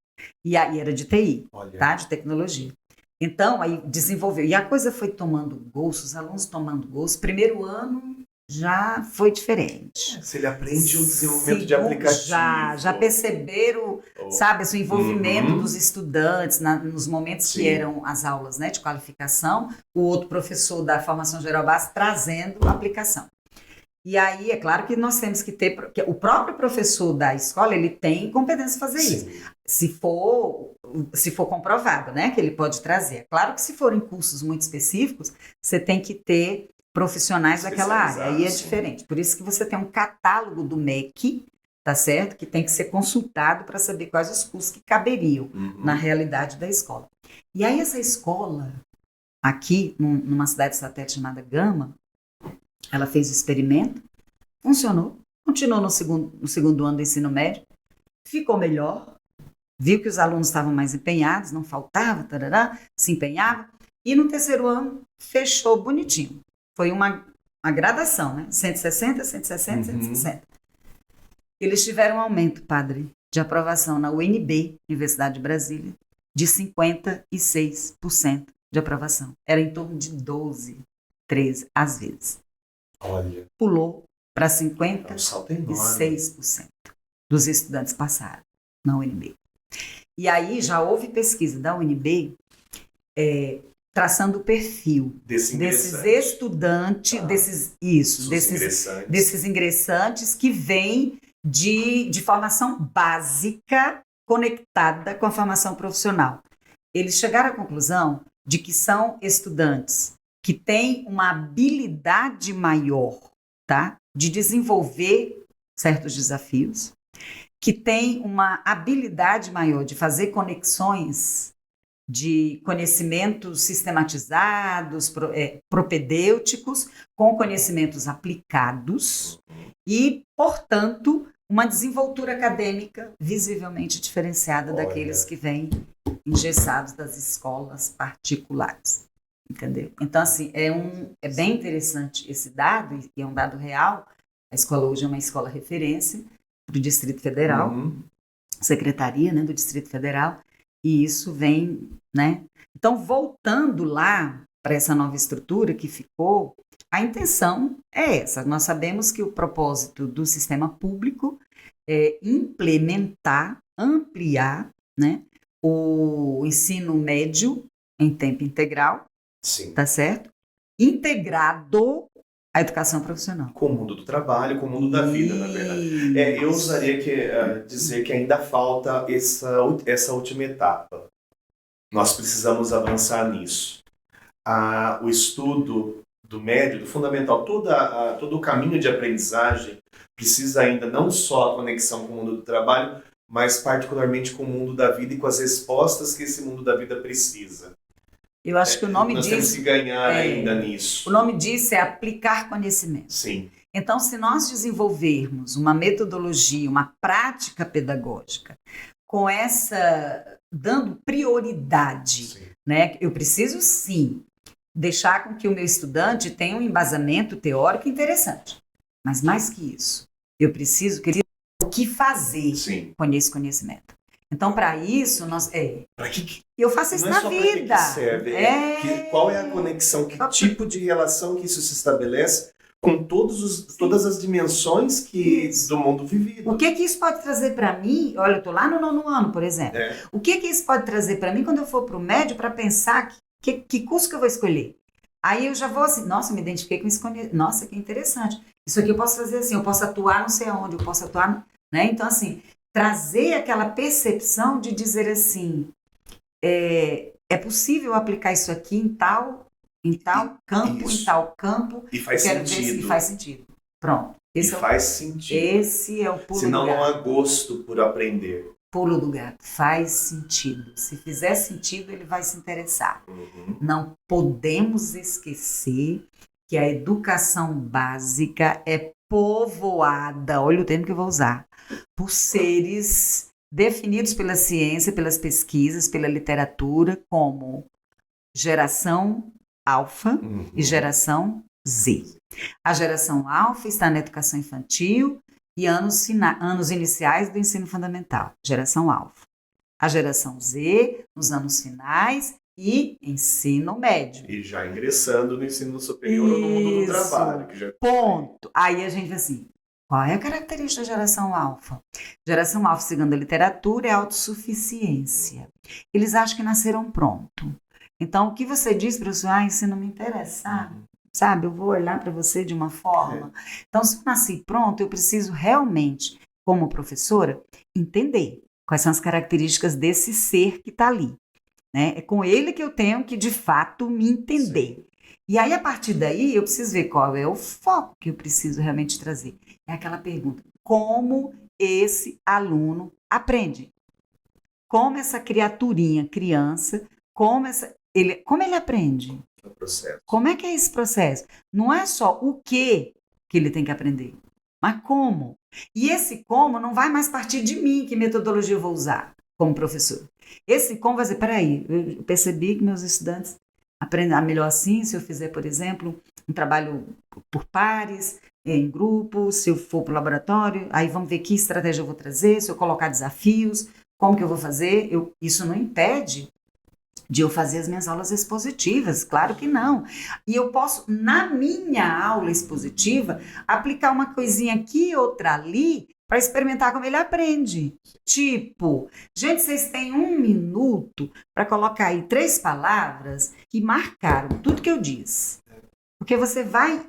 S2: E aí era de TI, tá? De tecnologia. Então, aí desenvolveu. E a coisa foi tomando gosto, os alunos tomando gosto. Primeiro ano já foi diferente.
S1: Se ele aprende o desenvolvimento de aplicativo.
S2: Já perceberam, sabe, esse envolvimento dos estudantes nos momentos que eram as aulas, né, de qualificação, o outro professor da formação geral básica trazendo a aplicação. E aí, é claro que nós temos que ter, porque o próprio professor da escola, ele tem competência para fazer isso. Se for comprovado, né, que ele pode trazer. É claro que se forem cursos muito específicos, você tem que ter profissionais daquela área, aí é diferente. Por isso que você tem um catálogo do MEC, tá certo? Que tem que ser consultado para saber quais os cursos que caberiam na realidade da escola. E aí essa escola, aqui, numa cidade satélite chamada Gama, ela fez o experimento, funcionou, continuou no segundo ano do ensino médio, ficou melhor, viu que os alunos estavam mais empenhados, não faltava, tarará, se empenhava, e no terceiro ano fechou bonitinho. Foi uma gradação, né? 160, 160, 160. Eles tiveram um aumento, padre, de aprovação na UNB, Universidade de Brasília, de 56% de aprovação. Era em torno de 12, 13, às vezes.
S1: Olha.
S2: Pulou para 56% dos estudantes passaram na UNB. E aí já houve pesquisa da UNB traçando o perfil desses estudantes, desses ingressantes que vêm de formação básica conectada com a formação profissional. Eles chegaram à conclusão de que são estudantes que têm uma habilidade maior, tá, de desenvolver certos desafios, que têm uma habilidade maior de fazer conexões de conhecimentos sistematizados, propedêuticos, com conhecimentos aplicados e, portanto, uma desenvoltura acadêmica visivelmente diferenciada daqueles que vêm engessados das escolas particulares. Entendeu? Então, assim, é bem interessante esse dado, e é um dado real. A escola hoje é uma escola referência do Distrito Federal, secretaria, né, do Distrito Federal, e isso vem, né? Então, voltando lá para essa nova estrutura que ficou, a intenção é essa. Nós sabemos que o propósito do sistema público é implementar, ampliar, né, o ensino médio em tempo integral, tá certo? Integrado à educação profissional.
S1: Com o mundo do trabalho, com o mundo da vida, na verdade. Eu usaria dizer que ainda falta essa última etapa. Nós precisamos avançar nisso. O estudo do médio, do fundamental, todo o caminho de aprendizagem precisa ainda não só a conexão com o mundo do trabalho, mas particularmente com o mundo da vida e com as respostas que esse mundo da vida precisa.
S2: Eu acho que o nome disso...
S1: Nós temos que ganhar ainda nisso.
S2: O nome disso é aplicar conhecimento.
S1: Sim.
S2: Então, se nós desenvolvermos uma metodologia, uma prática pedagógica, com dando prioridade, né? Eu preciso, sim, deixar com que o meu estudante tenha um embasamento teórico interessante. Mas mais que isso, eu preciso que ele saiba o que fazer com esse conhecimento. Então, para isso, eu faço isso na vida.
S1: Para que serve? Qual é a conexão? Que tipo de relação que isso se estabelece com todas as dimensões do mundo vivido?
S2: O que isso pode trazer para mim? Olha, eu estou lá no 9º ano, por exemplo. O que isso pode trazer para mim quando eu for para o médio para pensar que curso que eu vou escolher? Aí eu já vou assim, nossa, eu me identifiquei com isso, nossa, que interessante. Isso aqui eu posso fazer assim, eu posso atuar não sei aonde, eu posso atuar... Né? Então, assim... trazer aquela percepção de dizer assim, é possível aplicar isso aqui em tal campo, em tal campo.
S1: E faz sentido.
S2: E faz sentido. Pronto.
S1: Faz sentido.
S2: Esse é o pulo do gato.
S1: Senão não há gosto por aprender.
S2: Pulo do gato. Faz sentido. Se fizer sentido, ele vai se interessar. Não podemos esquecer que a educação básica é povoada, olha o termo que eu vou usar, por seres definidos pela ciência, pelas pesquisas, pela literatura, como geração alfa e geração Z. A geração alfa está na educação infantil e anos iniciais do ensino fundamental, geração alfa. A geração Z, nos anos finais e ensino médio.
S1: E já ingressando no ensino superior ou no mundo do trabalho. Que já...
S2: Ponto. Aí a gente vê assim, qual é a característica da geração alfa? Geração alfa, segundo a literatura, é a autossuficiência. Eles acham que nasceram pronto. Então, o que você diz, professor, se não me interessar, sabe, eu vou olhar para você de uma forma. Então, se eu nasci pronto, eu preciso realmente, como professora, entender quais são as características desse ser que está ali. Né? É com ele que eu tenho que, de fato, me entender. Sim. E aí, a partir daí, eu preciso ver qual é o foco que eu preciso realmente trazer. É aquela pergunta, como esse aluno aprende? Como essa criaturinha, criança, como ele aprende?
S1: O processo.
S2: Como é que é esse processo? Não é só o que ele tem que aprender, mas como. E esse como não vai mais partir de mim, que metodologia eu vou usar como professor. Esse como vai dizer, peraí, eu percebi que meus estudantes aprendem melhor assim, se eu fizer, por exemplo, um trabalho por pares, em grupo, se eu for para o laboratório, aí vamos ver que estratégia eu vou trazer, se eu colocar desafios, como que eu vou fazer. Isso não impede de eu fazer as minhas aulas expositivas, claro que não. E eu posso, na minha aula expositiva, aplicar uma coisinha aqui e outra ali para experimentar como ele aprende. Tipo, gente, vocês têm 1 minuto para colocar aí 3 palavras que marcaram tudo que eu disse. Porque você vai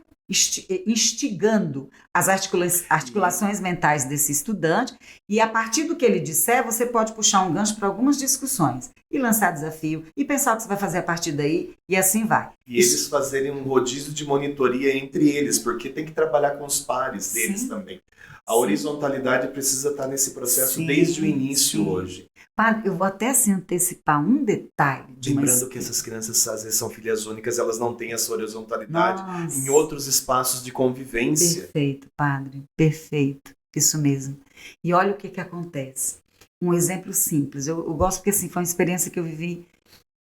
S2: instigando as articulações mentais desse estudante e a partir do que ele disser, você pode puxar um gancho para algumas discussões e lançar desafio e pensar o que você vai fazer a partir daí e assim vai.
S1: E eles fazerem um rodízio de monitoria entre eles, porque tem que trabalhar com os pares deles também. A horizontalidade precisa estar nesse processo desde o início hoje.
S2: Padre, eu vou até se antecipar um detalhe.
S1: Lembrando que essas crianças às vezes são filhas únicas, elas não têm essa horizontalidade em outros espaços de convivência.
S2: Perfeito, padre, perfeito, isso mesmo. E olha o que acontece. Um exemplo simples, eu gosto porque assim, foi uma experiência que eu vivi,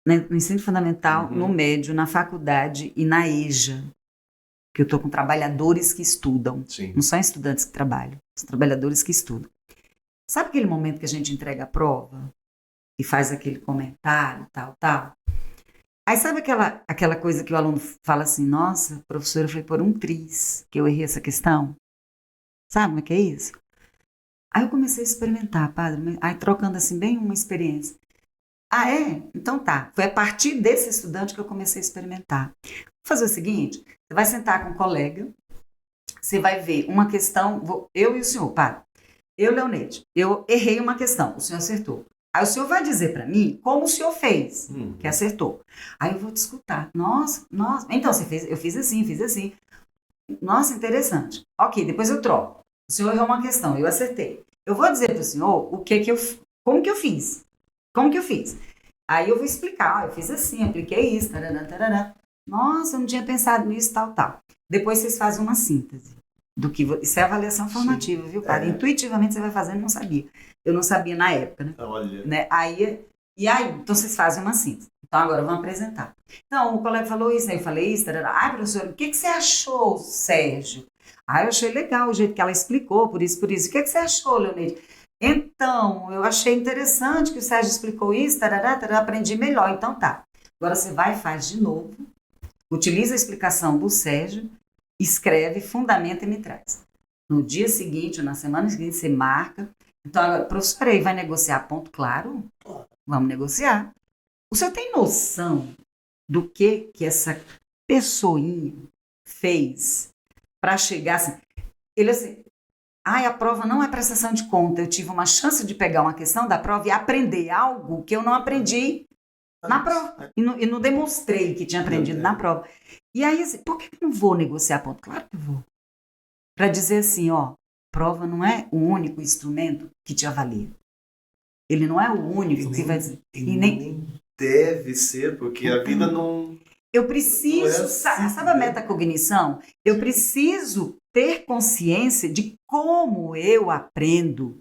S2: né, no ensino fundamental, no médio, na faculdade e na EJA. Que eu estou com trabalhadores que estudam.
S1: Sim.
S2: Não são estudantes que trabalham, são trabalhadores que estudam. Sabe aquele momento que a gente entrega a prova e faz aquele comentário, tal? Aí sabe aquela coisa que o aluno fala assim, nossa, professora, foi por um triz que eu errei essa questão? Sabe como é que é isso? Aí eu comecei a experimentar, padre, aí trocando assim bem uma experiência. Ah, é? Então tá. Foi a partir desse estudante que eu comecei a experimentar. Vou fazer o seguinte, você vai sentar com um colega, você vai ver uma questão, eu e o senhor, padre. Eu, Leonete, eu errei uma questão, o senhor acertou. Aí o senhor vai dizer para mim como o senhor fez, que acertou. Aí eu vou te escutar. Nossa, então você fez, eu fiz assim. Nossa, interessante. Ok, depois eu troco. O senhor errou uma questão, eu acertei. Eu vou dizer para o senhor como que eu fiz. Aí eu vou explicar, eu fiz assim, apliquei isso, tarará. Nossa, eu não tinha pensado nisso, tal. Depois vocês fazem uma síntese. Isso é avaliação formativa, viu, cara? Intuitivamente você vai fazendo, não sabia. Eu não sabia na época, né?
S1: Olha.
S2: Né? Então vocês fazem uma síntese. Então agora vamos apresentar. Então o colega falou isso, aí eu falei isso, professor, o que você achou, Sérgio? Eu achei legal o jeito que ela explicou, por isso. O que você achou, Leonete? Então, eu achei interessante que o Sérgio explicou isso, aprendi melhor, então tá. Agora você vai e faz de novo, utiliza a explicação do Sérgio, escreve, fundamenta e me traz. No dia seguinte, ou na semana seguinte, você marca. Então, agora, professor, aí vai negociar ponto claro? Vamos negociar. O senhor tem noção do que essa pessoinha fez para chegar assim? Ele assim, a prova não é prestação de conta. Eu tive uma chance de pegar uma questão da prova e aprender algo que eu não aprendi na prova. E não demonstrei que tinha aprendido na prova. E aí, assim, por que eu não vou negociar ponto? Claro que eu vou. Para dizer assim, prova não é o único instrumento que te avalia. Ele não é o único que vai dizer.
S1: E nem deve ser, porque a vida não...
S2: Eu preciso, sabe a metacognição? Eu preciso ter consciência de como eu aprendo,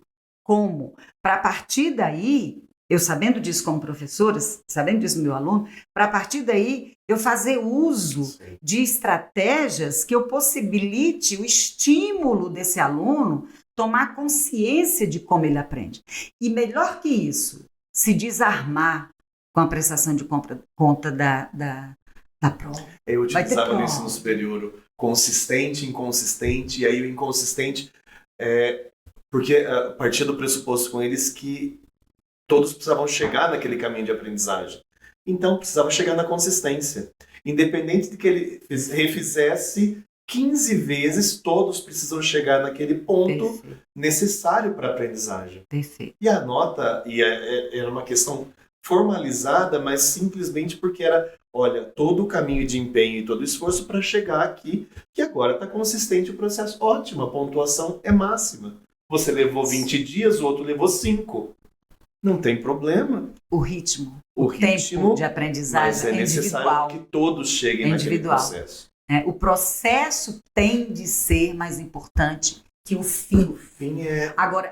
S2: como, para a partir daí, eu sabendo disso como professora, sabendo disso do meu aluno, para a partir daí eu fazer uso
S1: Sim.
S2: de estratégias que eu possibilite o estímulo desse aluno tomar consciência de como ele aprende. E melhor que isso, se desarmar com a prestação de conta da prova.
S1: Eu
S2: Vai ter
S1: utilizava no
S2: prova.
S1: ensino superior o consistente, inconsistente, e aí o inconsistente porque partia do pressuposto com eles que todos precisavam chegar naquele caminho de aprendizagem. Então precisava chegar na consistência. Independente de que ele refizesse 15 vezes, todos precisam chegar naquele ponto
S2: Perfeito,
S1: necessário para a aprendizagem.
S2: perfeito.
S1: E a nota era uma questão formalizada, mas simplesmente porque era, olha, todo o caminho de empenho e todo o esforço para chegar aqui, que agora está consistente o processo. Ótimo, a pontuação é máxima. Você levou 20 dias, o outro levou 5. Não tem problema.
S2: O ritmo,
S1: O
S2: tempo
S1: ritmo,
S2: de aprendizagem
S1: mas é necessário
S2: individual.
S1: que todos cheguem
S2: É
S1: naquele
S2: individual.
S1: processo.
S2: O processo tem de ser mais importante que o
S1: O
S2: fim.
S1: fim é...
S2: Agora,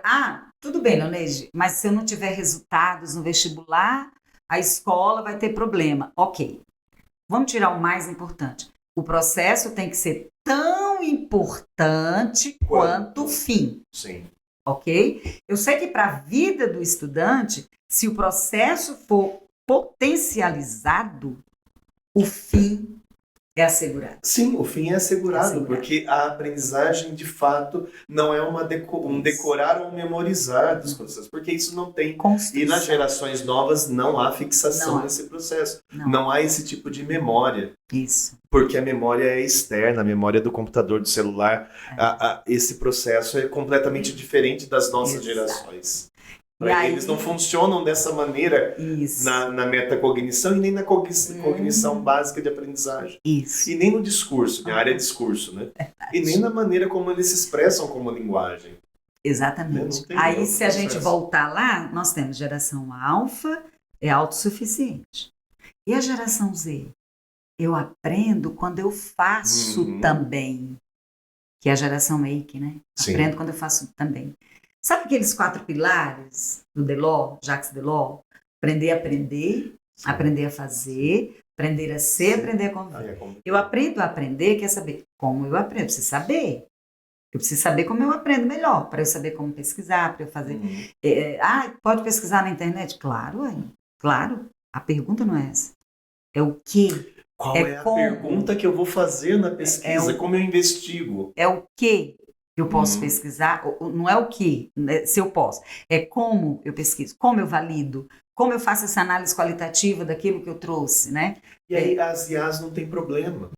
S2: tudo bem, Leoneide, mas se eu não tiver resultados no vestibular, a escola vai ter problema. Ok, vamos tirar o mais importante. O processo tem que ser tão importante quanto o fim.
S1: Sim.
S2: Ok? Eu sei que para a vida do estudante, se o processo for potencializado, o fim é assegurado.
S1: Sim, o fim é assegurado,
S2: assegurado.
S1: porque a aprendizagem, de fato, não é um decorar ou memorizar dos processos, porque isso não tem.
S2: Construção.
S1: E nas gerações novas não há fixação
S2: Não há.
S1: nesse processo.
S2: Não.
S1: Não há esse tipo de memória,
S2: Isso.
S1: porque a memória é externa, a memória do computador, do celular. Esse processo é completamente diferente das nossas
S2: Exato.
S1: gerações.
S2: E
S1: Para
S2: aí-
S1: eles não funcionam dessa maneira
S2: Isso.
S1: na metacognição e nem na cognição básica de aprendizagem.
S2: Isso.
S1: E nem no discurso, minha área é discurso, né? E nem na maneira como eles se expressam como linguagem.
S2: Exatamente.
S1: Não tem
S2: Aí,
S1: outro
S2: se a gente
S1: processo.
S2: voltar lá, nós temos geração alfa, é autossuficiente. E a geração Z? Eu aprendo quando eu faço
S1: Uhum.
S2: também. Que é a geração Make, né?
S1: Sim.
S2: Aprendo quando eu faço também. Sabe aqueles 4 pilares do Delors, Jacques Delors? Aprender a aprender,
S1: Sim.
S2: aprender a fazer, aprender a ser,
S1: Sim.
S2: aprender a conviver.
S1: Aí é como-
S2: Eu aprendo a aprender, quer saber como eu aprendo, eu preciso saber. Eu preciso saber como eu aprendo melhor, para eu saber como pesquisar, para eu fazer.
S1: Uhum.
S2: Pode pesquisar na internet? Claro, claro. A pergunta não é essa. É o quê?
S1: Qual é a
S2: como?
S1: pergunta que eu vou fazer na pesquisa?
S2: É
S1: Como eu investigo?
S2: É o que eu posso
S1: Uhum.
S2: pesquisar? Não é o que, né, se eu posso. É como eu pesquiso, como eu valido, como eu faço essa análise qualitativa daquilo que eu trouxe, né?
S1: E aí as IAs não tem problema,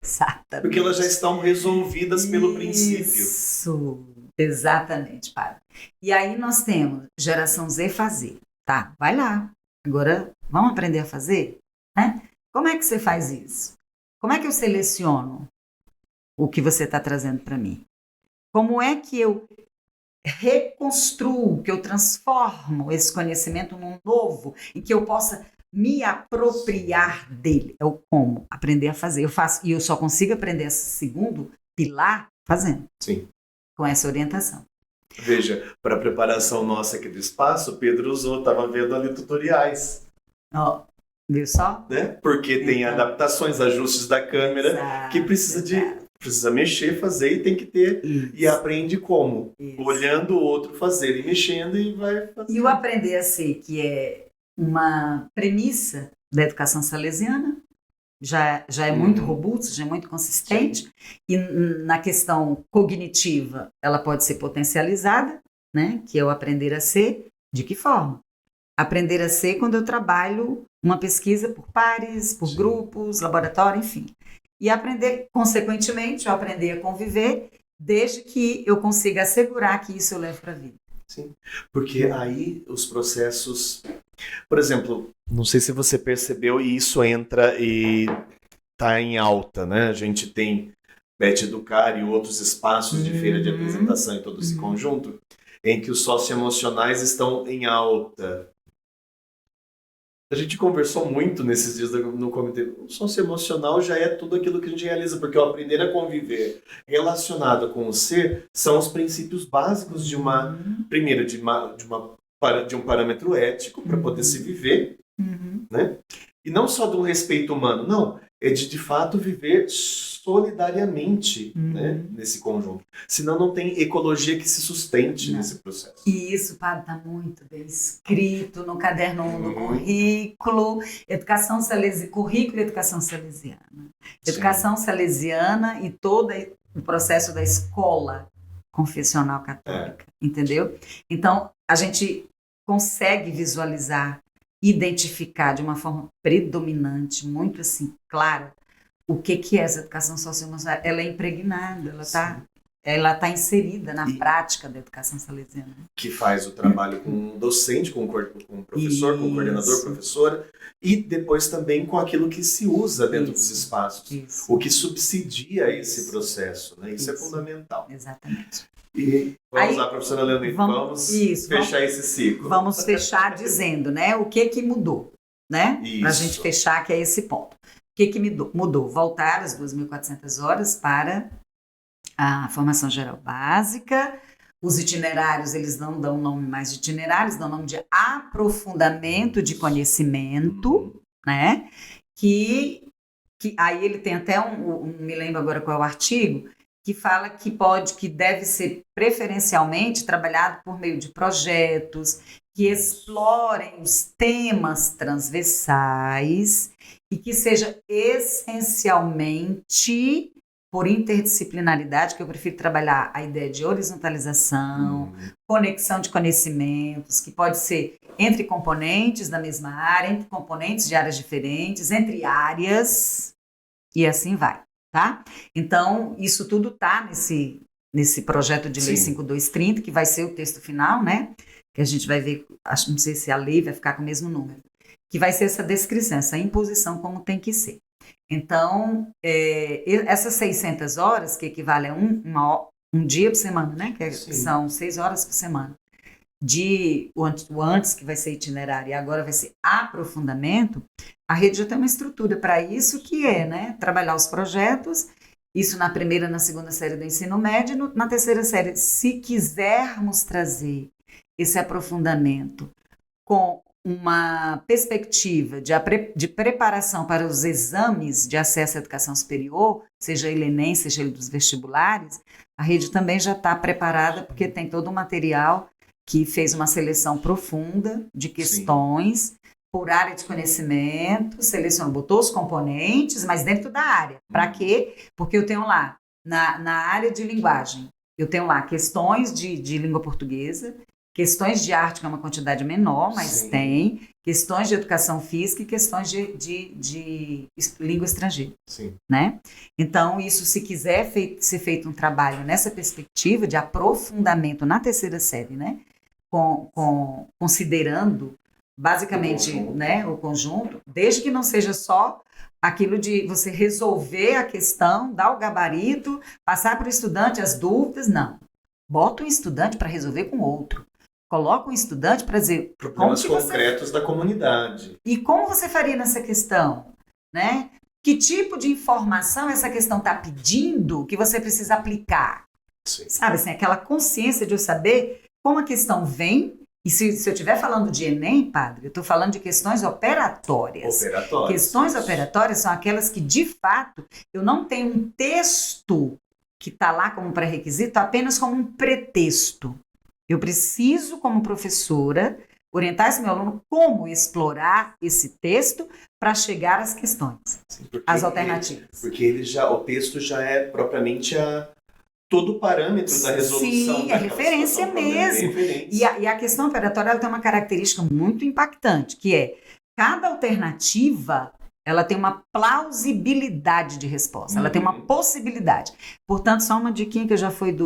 S2: Exatamente.
S1: porque elas já estão resolvidas pelo princípio.
S2: Isso, exatamente, padre. E aí nós temos geração Z fazer. Tá, vai lá. Agora, vamos aprender a fazer? Né? Como é que você faz isso? Como é que eu seleciono o que você está trazendo para mim? Como é que eu reconstruo, que eu transformo esse conhecimento num novo, em que eu possa me apropriar dele? É o como, aprender a fazer. Eu faço, e eu só consigo aprender esse segundo pilar fazendo.
S1: Sim.
S2: Com essa orientação.
S1: Veja, para a preparação nossa aqui do espaço, o Pedro estava vendo ali tutoriais,
S2: Ó, viu só?
S1: né? Porque tem
S2: Então.
S1: adaptações, ajustes da câmera,
S2: Exato,
S1: que precisa
S2: exato.
S1: precisa mexer, fazer e tem que ter.
S2: Isso,
S1: E aprende como?
S2: isso.
S1: Olhando o outro fazer e mexendo e vai fazer.
S2: E o aprender a ser, que é uma premissa da educação salesiana, já é muito robusto, já é muito consistente, e na questão cognitiva ela pode ser potencializada, né? Que é o aprender a ser. De que forma? Aprender a ser quando eu trabalho uma pesquisa por pares, por
S1: Sim.
S2: grupos, laboratório, enfim. E aprender, consequentemente, eu aprender a conviver, desde que eu consiga assegurar que isso eu levo para a vida.
S1: Sim, porque aí os processos... Por exemplo, não sei se você percebeu, e isso entra e está em alta, né? A gente tem Bet Educar e outros espaços de feira de apresentação e todo esse conjunto, em que os socioemocionais estão em alta. A gente conversou muito nesses dias no comitê. O socioemocional já é tudo aquilo que a gente realiza, porque o aprender a conviver relacionado com o ser são os princípios básicos de uma, primeiro, de um parâmetro ético para poder se viver, né? E não só do respeito humano, não. É de fato viver solidariamente, né, nesse conjunto. Senão não tem ecologia que se sustente nesse processo.
S2: E isso, Padre, está muito bem escrito no caderno do currículo, currículo e educação salesiana. Educação salesiana e todo o processo da escola confessional católica, entendeu? Então, a gente consegue visualizar, identificar de uma forma predominante, muito assim, clara, o que é essa educação socioemocional. Ela é impregnada, ela tá inserida na prática da educação salesiana.
S1: Que faz o trabalho com um docente, com um professor, com um coordenador, professora, e depois também com aquilo que se usa dentro dos espaços. O que subsidia esse processo, né? Isso é fundamental.
S2: Exatamente.
S1: E vamos lá, professora Leonir, vamos fechar esse ciclo.
S2: Vamos fechar dizendo, né, o que mudou, né? Para a gente fechar, que é esse ponto. O que mudou? Voltar às 2.400 horas para a formação geral básica. Os itinerários, eles não dão nome mais de itinerários, dão nome de aprofundamento de conhecimento, né? Que aí ele tem até me lembro agora qual é o artigo, que fala que deve ser preferencialmente trabalhado por meio de projetos que explorem os temas transversais e que seja essencialmente por interdisciplinaridade, que eu prefiro trabalhar a ideia de horizontalização, conexão de conhecimentos, que pode ser entre componentes da mesma área, entre componentes de áreas diferentes, entre áreas, e assim vai. Tá? Então, isso tudo está nesse projeto de lei 5230, que vai ser o texto final, né? Que a gente vai ver, não sei se a lei vai ficar com o mesmo número, que vai ser essa descrição, essa imposição como tem que ser. Então, essas 600 horas, que equivale a um dia por semana, né? Que são 6 horas por semana, o antes, que vai ser itinerário, e agora vai ser aprofundamento, a rede já tem uma estrutura para isso, que é, né, trabalhar os projetos, isso na primeira e na segunda série do ensino médio, na terceira série, se quisermos trazer esse aprofundamento com uma perspectiva de preparação para os exames de acesso à educação superior, seja ele Enem, seja ele dos vestibulares, a rede também já está preparada, porque tem todo o material que fez uma seleção profunda de questões por área de conhecimento, botou os componentes, mas dentro da área. Para quê? Porque eu tenho lá, na área de linguagem, eu tenho lá questões de língua portuguesa, questões de arte, que é uma quantidade menor, mas tem, questões de educação física e questões de língua estrangeira. Né? Então, isso, se quiser ser feito um trabalho nessa perspectiva de aprofundamento na terceira série, né? Considerando basicamente o conjunto, desde que não seja só aquilo de você resolver a questão, dar o gabarito, passar para o estudante as dúvidas, não. Bota o estudante para resolver com outro. Coloca o estudante para dizer...
S1: Problemas concretos da comunidade.
S2: E como você faria nessa questão? Né? Que tipo de informação essa questão está pedindo que você precisa aplicar? Sabe, assim, aquela consciência de eu saber como a questão vem. E se eu estiver falando de Enem, padre, eu estou falando de questões operatórias. Questões operatórias são aquelas que, de fato, eu não tenho um texto que está lá como pré-requisito apenas como um pretexto. Eu preciso, como professora, orientar esse meu aluno como explorar esse texto para chegar às questões, às alternativas.
S1: Porque o texto já é propriamente todo o parâmetro da resolução.
S2: Sim, é referência mesmo. E a questão operatória, ela tem uma característica muito impactante, que é cada alternativa, ela tem uma plausibilidade de resposta, ela tem uma possibilidade. Portanto, só uma diquinha que já foi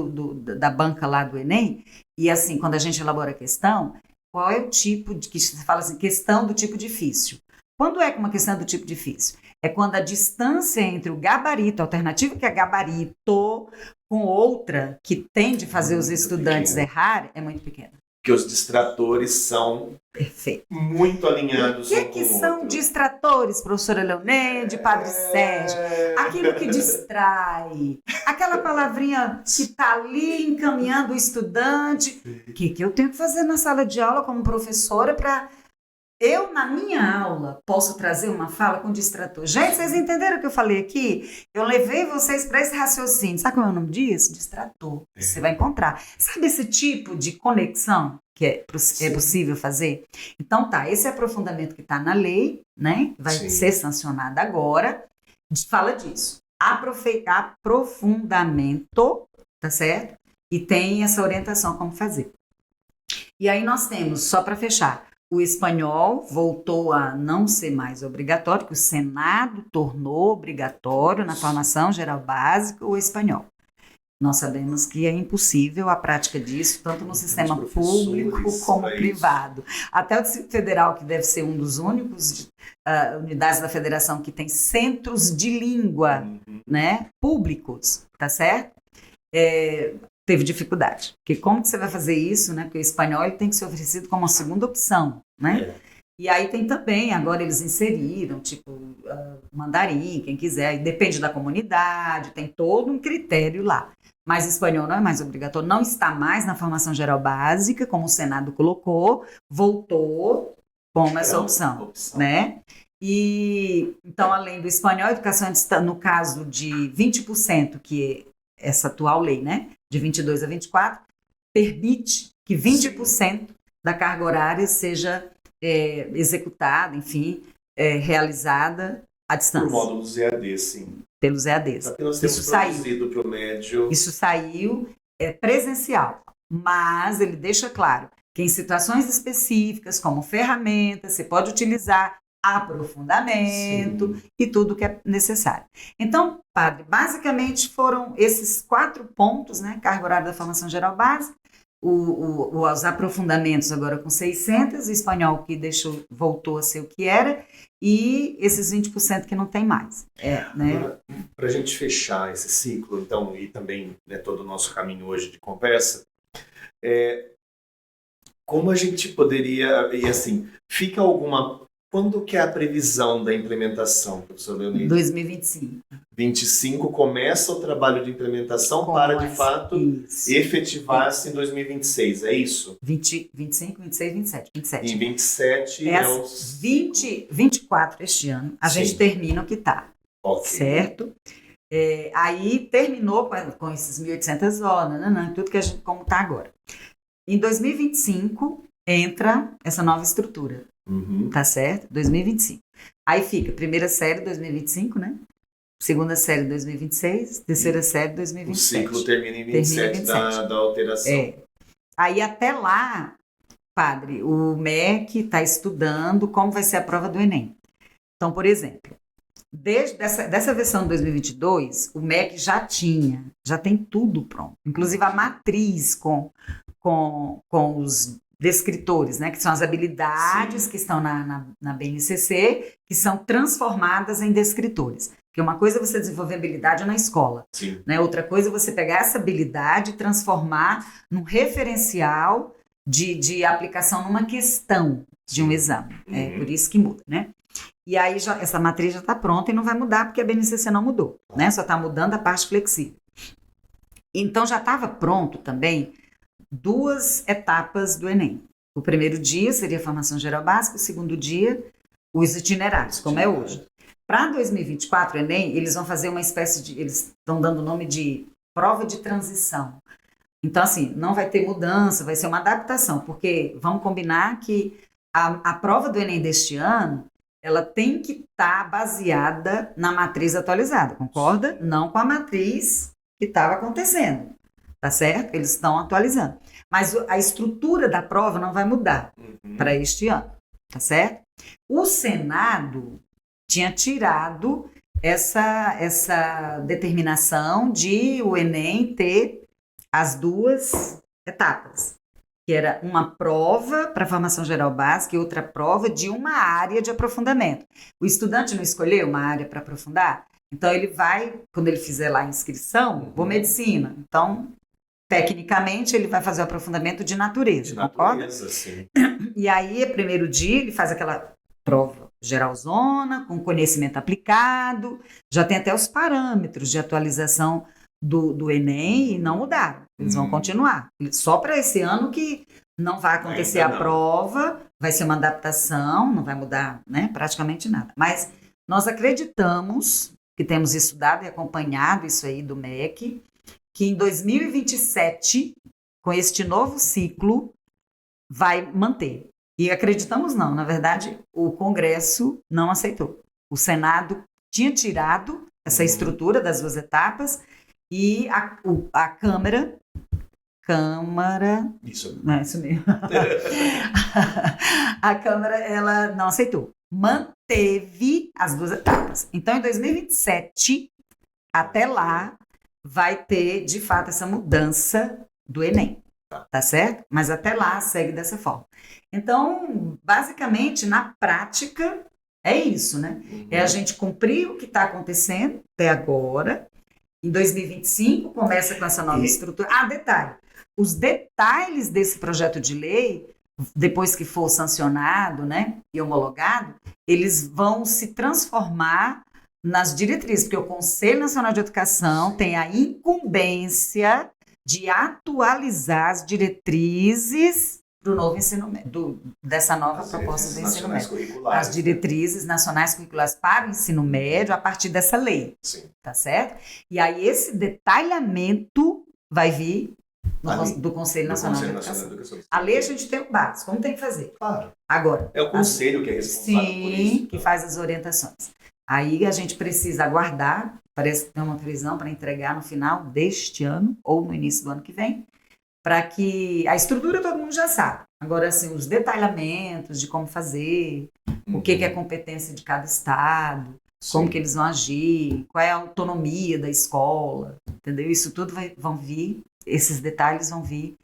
S2: da banca lá do Enem, e assim, quando a gente elabora a questão, qual é o tipo que se fala assim, questão do tipo difícil. Quando é uma questão do tipo difícil? É quando a distância entre o gabarito, a alternativa que é gabarito, com outra que tende a fazer os estudantes errarem, é muito pequena.
S1: que os distratores são
S2: Perfeito.
S1: muito alinhados
S2: O
S1: um com
S2: que
S1: o
S2: são
S1: outro.
S2: distratores, professora Leoneide, Padre Sérgio? Aquilo que distrai, aquela palavrinha que está ali encaminhando o estudante. O que eu tenho que fazer na sala de aula como professora para eu, na minha aula, posso trazer uma fala com distrator? Gente, vocês entenderam o que eu falei aqui? Eu levei vocês para esse raciocínio. Sabe qual é o nome disso? Distrator. Você vai encontrar. Sabe esse tipo de conexão que é possível fazer? Então tá, esse aprofundamento que está na lei, né? Vai ser sancionado agora. Fala disso. Aprofundamento, tá certo? E tem essa orientação como fazer. E aí nós temos, só para fechar, o espanhol voltou a não ser mais obrigatório, que o Senado tornou obrigatório na formação geral básica o espanhol. Nós sabemos que é impossível a prática disso, tanto no sistema público como privado. Até o Distrito Federal, que deve ser um dos únicos unidades da federação que tem centros de língua, né, públicos, tá certo? Teve dificuldade. Porque como que você vai fazer isso, né? Porque o espanhol ele tem que ser oferecido como uma segunda opção, né? E aí tem também, agora eles inseriram, tipo, mandarim, quem quiser, depende da comunidade, tem todo um critério lá. Mas espanhol não é mais obrigatório, não está mais na formação geral básica, como o Senado colocou, voltou como essa opção, né? E, então, além do espanhol, a educação no caso de 20%, que é essa atual lei, né? De 22 a 24, permite que 20% da carga horária seja executada, enfim, realizada à distância.
S1: Por módulos EAD, sim.
S2: Pelos EADs.
S1: Nós temos produzido para o médio.
S2: Isso saiu presencial, mas ele deixa claro que em situações específicas, como ferramenta, você pode utilizar aprofundamento e tudo que é necessário. Então, padre, basicamente foram esses 4 pontos, né? Carga horária da formação geral básica, os aprofundamentos agora com 600, o espanhol que voltou a ser o que era, e esses 20% que não tem mais. Né?
S1: Para a gente fechar esse ciclo, então, e também, né, todo o nosso caminho hoje de conversa, como a gente poderia, e assim, fica alguma... Quando que é a previsão da implementação, professor Leoneide?
S2: 2025.
S1: 25 começa o trabalho de implementação para, de fato, efetivar-se em 2026, é isso?
S2: 25, 26, 27.
S1: Em 27
S2: os... 24 este ano, a gente termina o que está, certo? Aí terminou com esses 1.800 horas, tudo que a gente, como está agora. Em 2025, entra essa nova estrutura. Tá certo? 2025. Aí fica primeira série 2025, né? Segunda série 2026, terceira série 2027.
S1: O ciclo termina em 27, da alteração.
S2: Aí até lá, padre, o MEC está estudando como vai ser a prova do Enem. Então, por exemplo, desde dessa versão de 2022, o MEC já tem tudo pronto. Inclusive a matriz com os descritores, né, que são as habilidades que estão na BNCC, que são transformadas em descritores. Porque uma coisa é você desenvolver habilidade na escola, né? Outra coisa é você pegar essa habilidade e transformar num referencial de aplicação numa questão de um exame. É por isso que muda, né? E aí essa matriz já está pronta e não vai mudar porque a BNCC não mudou, né? Só está mudando a parte flexível. Então já estava pronto também 2 etapas do Enem. O primeiro dia seria a formação geral básica, o segundo dia, os itinerários, como é hoje. Para 2024, o Enem, eles vão fazer uma espécie de... Eles estão dando o nome de prova de transição. Então, assim, não vai ter mudança, vai ser uma adaptação, porque vamos combinar que a prova do Enem deste ano, ela tem que estar baseada na matriz atualizada, concorda? Não com a matriz que estava acontecendo. Tá certo? Eles estão atualizando. Mas a estrutura da prova não vai mudar para este ano, tá certo? O Senado tinha tirado essa determinação de o Enem ter as 2 etapas, que era uma prova para a formação geral básica e outra prova de uma área de aprofundamento. O estudante não escolheu uma área para aprofundar? Então ele vai, quando ele fizer lá a inscrição, vou medicina, então tecnicamente, ele vai fazer o aprofundamento de natureza,
S1: De
S2: concorda?
S1: natureza, sim.
S2: E aí, primeiro dia, ele faz aquela prova geralzona, com conhecimento aplicado, já tem até os parâmetros de atualização do Enem e não mudaram. Eles vão continuar. Só para esse ano que não vai acontecer
S1: Ainda
S2: a
S1: não.
S2: prova, vai ser uma adaptação, não vai mudar, né, praticamente nada. Mas nós acreditamos, que temos estudado e acompanhado isso aí do MEC, que em 2027, com este novo ciclo, vai manter. E acreditamos não, na verdade, o Congresso não aceitou. O Senado tinha tirado essa estrutura das 2 etapas e a Câmara,
S1: Isso.
S2: não é isso mesmo, a Câmara, ela não aceitou. Manteve as 2 etapas. Então, em 2027, até lá, vai ter, de fato, essa mudança do Enem. Tá certo? Mas até lá segue dessa forma. Então, basicamente, na prática, é isso, né? É a gente cumprir o que está acontecendo até agora. Em 2025, começa com essa nova estrutura. Ah, detalhe. Os detalhes desse projeto de lei, depois que for sancionado, né, e homologado, eles vão se transformar nas diretrizes, porque o Conselho Nacional de Educação tem a incumbência de atualizar as diretrizes do novo ensino médio, dessa nova proposta do ensino médio. As diretrizes nacionais curriculares para o ensino médio a partir dessa lei.
S1: Sim.
S2: Tá certo? E aí esse detalhamento vai vir do Conselho Nacional de Educação. A lei a gente tem o básico, como tem que fazer.
S1: Claro.
S2: Agora.
S1: É o Conselho que é responsável por isso.
S2: Sim, que faz as orientações. Aí a gente precisa aguardar, parece que tem uma previsão para entregar no final deste ano ou no início do ano que vem, para que a estrutura todo mundo já sabe. Agora, assim, os detalhamentos de como fazer, o que é competência de cada estado, como que eles vão agir, qual é a autonomia da escola, entendeu? Isso tudo vão vir, esses detalhes vão vir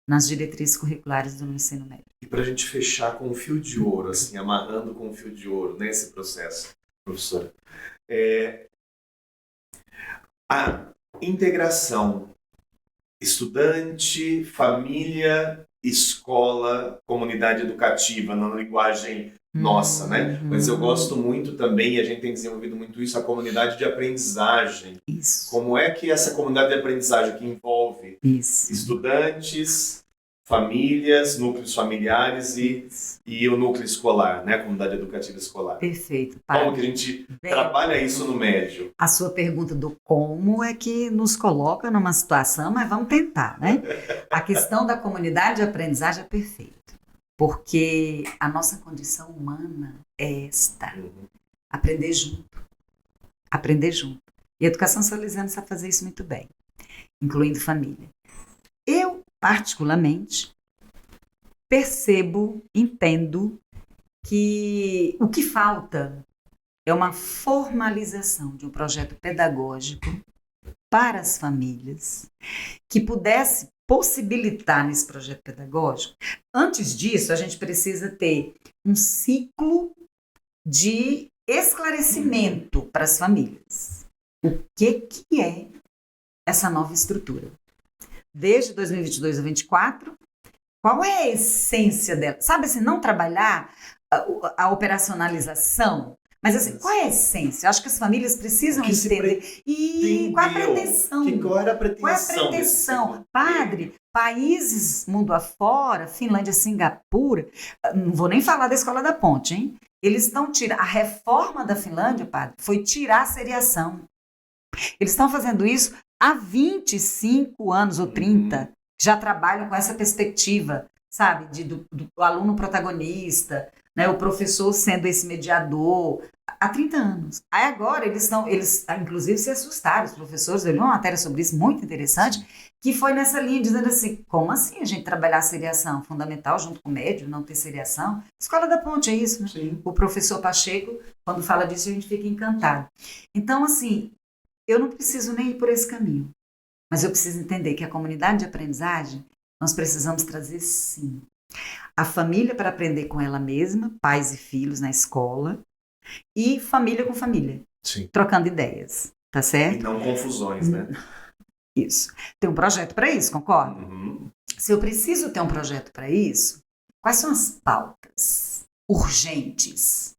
S2: nas diretrizes curriculares do ensino médio.
S1: E para a gente fechar com um fio de ouro, assim, amarrando com um fio de ouro nesse processo, professora, a integração estudante, família, escola, comunidade educativa, na linguagem nossa, né? Mas eu gosto muito também, e a gente tem desenvolvido muito isso, a comunidade de aprendizagem.
S2: Isso.
S1: Como é que essa comunidade de aprendizagem que envolve estudantes, famílias, núcleos familiares e o núcleo escolar, né? A comunidade educativa escolar.
S2: Perfeito.
S1: Como que a gente trabalha isso no médio?
S2: A sua pergunta do como é que nos coloca numa situação, mas vamos tentar, né? A questão da comunidade de aprendizagem é perfeita, porque a nossa condição humana é esta, aprender junto. Aprender junto. E a educação salesiana sabe fazer isso muito bem, incluindo família. Eu, particularmente, percebo, entendo que o que falta é uma formalização de um projeto pedagógico para as famílias que pudesse possibilitar nesse projeto pedagógico. Antes disso, a gente precisa ter um ciclo de esclarecimento para as famílias. O que é essa nova estrutura? Desde 2022 a 2024, qual é a essência dela? Sabe assim, não trabalhar a operacionalização, mas assim, qual é a essência? Acho que as famílias precisam entender. E qual a pretensão?
S1: Qual era a pretensão?
S2: Qual é a pretensão? Padre, países mundo afora, Finlândia, Singapura, não vou nem falar da Escola da Ponte, hein? Eles estão tirando. A reforma da Finlândia, padre, foi tirar a seriação. Eles estão fazendo isso há 25 anos ou 30, já trabalham com essa perspectiva, sabe, do aluno protagonista, né, o professor sendo esse mediador, há 30 anos. Aí agora eles inclusive se assustaram, os professores, eu li uma matéria sobre isso muito interessante, que foi nessa linha, dizendo assim, como assim a gente trabalhar a seriação fundamental junto com o médio, não ter seriação? Escola da Ponte é isso, né?
S1: Sim.
S2: O professor Pacheco, quando fala disso, a gente fica encantado. Então, assim, eu não preciso nem ir por esse caminho, mas eu preciso entender que a comunidade de aprendizagem, nós precisamos trazer, sim, a família para aprender com ela mesma, pais e filhos na escola, e família com família,
S1: sim,
S2: trocando ideias, tá certo?
S1: E não confusões, né?
S2: Isso. Tem um projeto para isso, concorda?
S1: Uhum.
S2: Se eu preciso ter um projeto para isso, quais são as pautas urgentes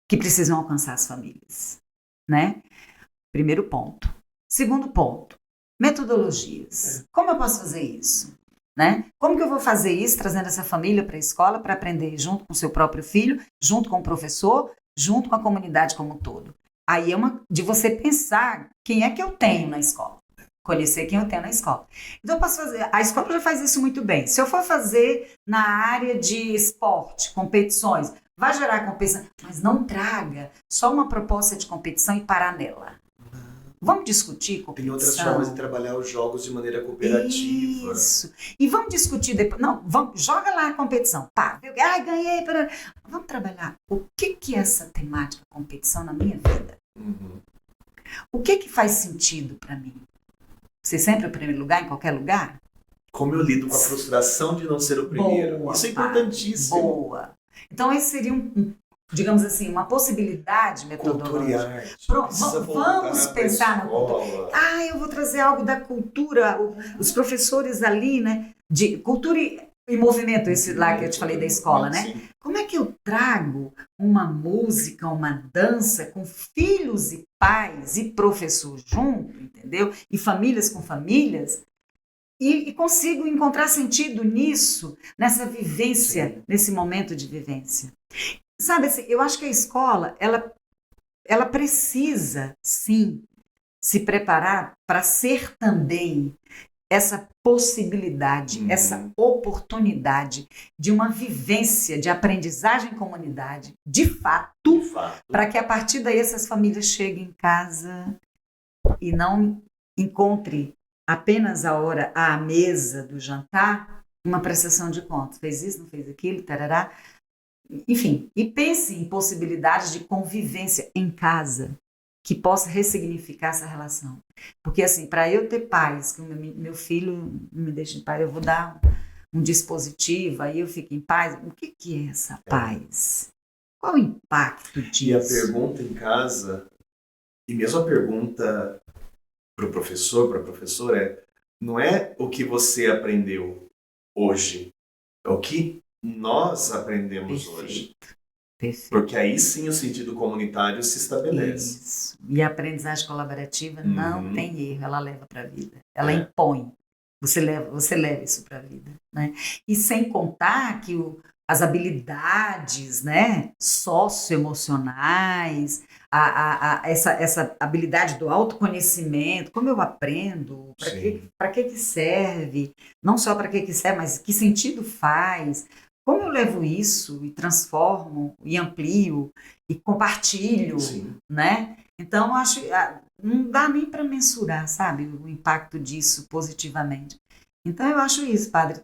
S2: que precisam alcançar as famílias, né? Primeiro ponto. Segundo ponto, metodologias. Como eu posso fazer isso? Né? Como que eu vou fazer isso trazendo essa família para a escola para aprender junto com o seu próprio filho, junto com o professor, junto com a comunidade como um todo? Aí é uma de você pensar quem é que eu tenho na escola. Conhecer quem eu tenho na escola. Então eu posso fazer, a escola já faz isso muito bem. Se eu for fazer na área de esporte, competições, vai gerar competição, mas não traga só uma proposta de competição e parar nela. Vamos discutir competição.
S3: Tem outras formas de trabalhar os jogos de maneira cooperativa.
S2: Isso. E vamos discutir depois. Não, vamos, joga lá a competição. Pá, ganhei. Vamos trabalhar o que é essa temática competição na minha vida.
S3: Uhum.
S2: O que faz sentido para mim? Ser sempre o primeiro lugar em qualquer lugar?
S3: Como eu lido com a frustração de não ser o primeiro.
S2: Boa,
S3: isso é importantíssimo.
S2: Boa. Então esse seria digamos assim, uma possibilidade metodológica. Vamos pensar na cultura. Eu vou trazer algo da cultura, os professores ali, né? De cultura e movimento, esse lá que eu te falei da escola, né?
S3: Sim.
S2: Como é que eu trago uma música, uma dança com filhos e pais e professor junto, entendeu? E famílias com famílias, e consigo encontrar sentido nisso, nessa vivência,
S3: Sim.
S2: nesse momento de vivência. Sabe assim, eu acho que a escola, ela precisa, sim, se preparar para ser também essa possibilidade, essa oportunidade de uma vivência de aprendizagem em comunidade, de fato, para que a partir daí essas famílias cheguem em casa e não encontrem apenas a hora à mesa do jantar uma prestação de contas. Fez isso, não fez aquilo, tarará. Enfim, e pense em possibilidades de convivência em casa que possa ressignificar essa relação. Porque, assim, para eu ter paz, que o meu filho me deixa em paz, eu vou dar um dispositivo, aí eu fico em paz. O que é essa paz? Qual o impacto disso?
S3: E a pergunta em casa, e mesmo a pergunta para o professor, para a professora, não é o que você aprendeu hoje, é o que nós aprendemos hoje.
S2: Perfeito.
S3: Porque aí sim o sentido comunitário se estabelece.
S2: Isso. E a aprendizagem colaborativa não tem erro, ela leva para a vida. Ela impõe. Você leva isso para a vida. Né? E sem contar que as habilidades, né, socioemocionais, essa habilidade do autoconhecimento, como eu aprendo, para que serve, não só para que serve, mas que sentido faz. Como eu levo isso e transformo e amplio e compartilho, né? Então, acho não dá nem para mensurar, sabe, o impacto disso positivamente. Então, eu acho isso, padre,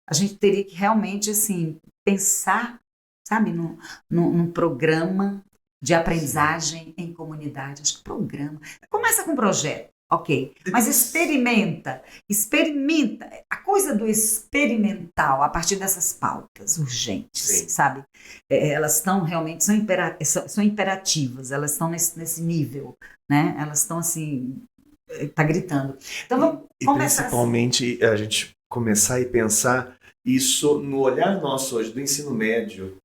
S2: a gente teria que realmente, assim, pensar, sabe, num programa de aprendizagem em comunidade. Acho que programa. Começa com um projeto. Ok, mas experimenta a coisa do experimental a partir dessas pautas urgentes, sabe? Elas estão realmente, são imperativas, elas estão nesse nível, né? Elas estão assim, tá gritando. Então vamos começar.
S3: Principalmente a gente começar e pensar isso no olhar nosso hoje do ensino médio,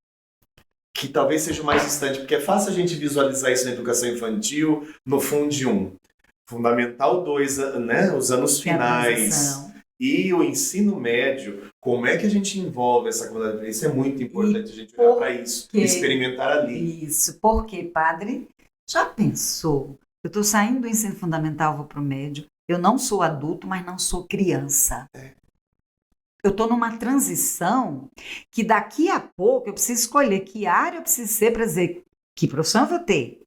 S3: que talvez seja o mais distante, porque é fácil a gente visualizar isso na educação infantil, no Fundi 1. Fundamental 2, né, os anos finais, e o ensino médio, como é que a gente envolve essa comunidade? Isso é muito importante, a gente olhar para isso, experimentar ali.
S2: Isso, porque, padre, já pensou? Eu estou saindo do ensino fundamental, vou para o médio, eu não sou adulto, mas não sou criança. Eu estou numa transição que daqui a pouco eu preciso escolher que área eu preciso ser para dizer que profissão eu vou ter.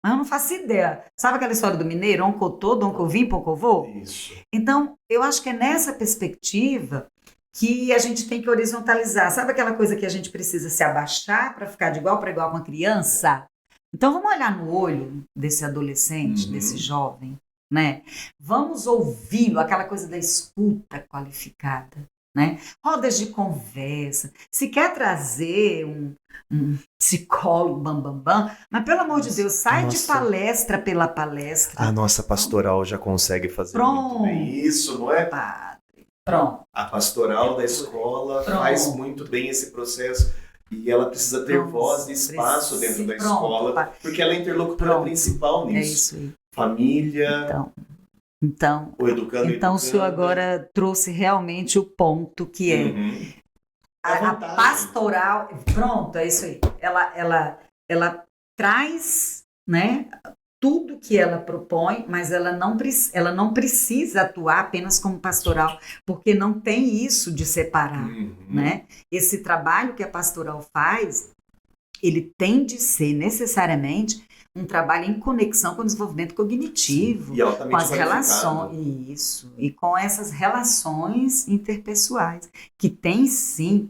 S2: Mas eu não faço ideia. Sabe aquela história do mineiro? Onde eu tô, onde eu vim, pouco eu vou?
S3: Isso.
S2: Então, eu acho que é nessa perspectiva que a gente tem que horizontalizar. Sabe aquela coisa que a gente precisa se abaixar para ficar de igual para igual com a criança? Então, vamos olhar no olho desse adolescente, desse jovem, né? Vamos ouvi-lo, aquela coisa da escuta qualificada. né? Rodas de conversa. Se quer trazer um psicólogo bam, mas pelo amor de Deus, sai de palestra pela palestra.
S3: A nossa pastoral já consegue fazer muito bem isso, não é?
S2: Padre. Pronto.
S3: A pastoral da escola faz muito bem esse processo e ela precisa ter voz e espaço dentro da escola, porque ela é a interlocutora principal nisso.
S2: É isso aí.
S3: Família,
S2: então
S3: o educando.
S2: Então o senhor agora trouxe realmente o ponto que é a pastoral. Pronto, é isso aí. Ela traz, né, tudo que ela propõe, mas ela não precisa atuar apenas como pastoral, porque não tem isso de separar, né? Esse trabalho que a pastoral faz, ele tem de ser necessariamente um trabalho em conexão com o desenvolvimento cognitivo, com as relações, e com essas relações interpessoais, que tem sim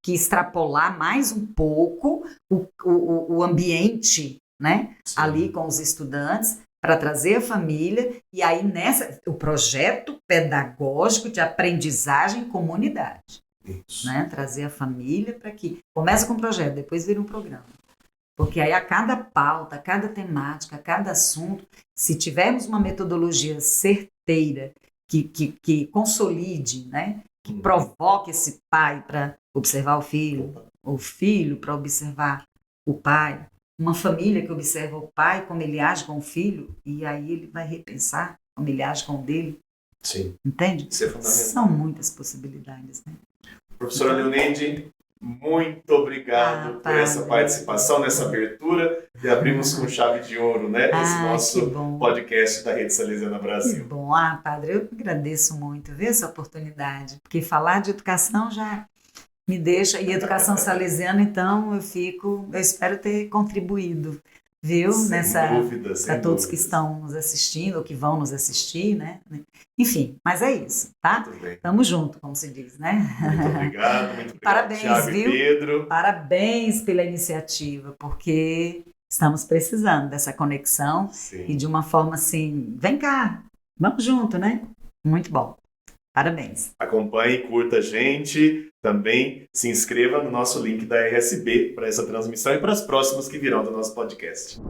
S2: que extrapolar mais um pouco o ambiente, né? Ali com os estudantes, para trazer a família, e aí o projeto pedagógico de aprendizagem em comunidade. Né? Trazer a família para que começa com um projeto, depois vira um programa. Porque aí a cada pauta, a cada temática, a cada assunto, se tivermos uma metodologia certeira, que consolide, né? Que provoque esse pai para observar o filho para observar o pai, uma família que observa o pai, como ele age com o filho, e aí ele vai repensar como ele age com o dele.
S3: Sim.
S2: Entende?
S3: Isso é fundamental.
S2: São muitas possibilidades, né?
S3: Professora Leoneide, muito obrigado por essa participação nessa abertura e abrimos com chave de ouro, né? Esse nosso podcast da Rede Salesiana Brasil.
S2: Que bom. Padre, eu agradeço muito, viu, essa oportunidade, porque falar de educação já me deixa, e educação salesiana, então eu espero ter contribuído, viu? Para todos que estão nos assistindo ou que vão nos assistir, né? Enfim, mas é isso, tá? Tamo junto, como se diz, né?
S3: Muito obrigado, muito obrigado.
S2: Parabéns,
S3: Thiago
S2: viu?
S3: E Pedro.
S2: Parabéns pela iniciativa, porque estamos precisando dessa conexão.
S3: Sim.
S2: E de uma forma assim, vem cá, vamos junto, né? Muito bom. Parabéns.
S3: Acompanhe, curta a gente. Também se inscreva no nosso link da RSB para essa transmissão e para as próximas que virão do nosso podcast.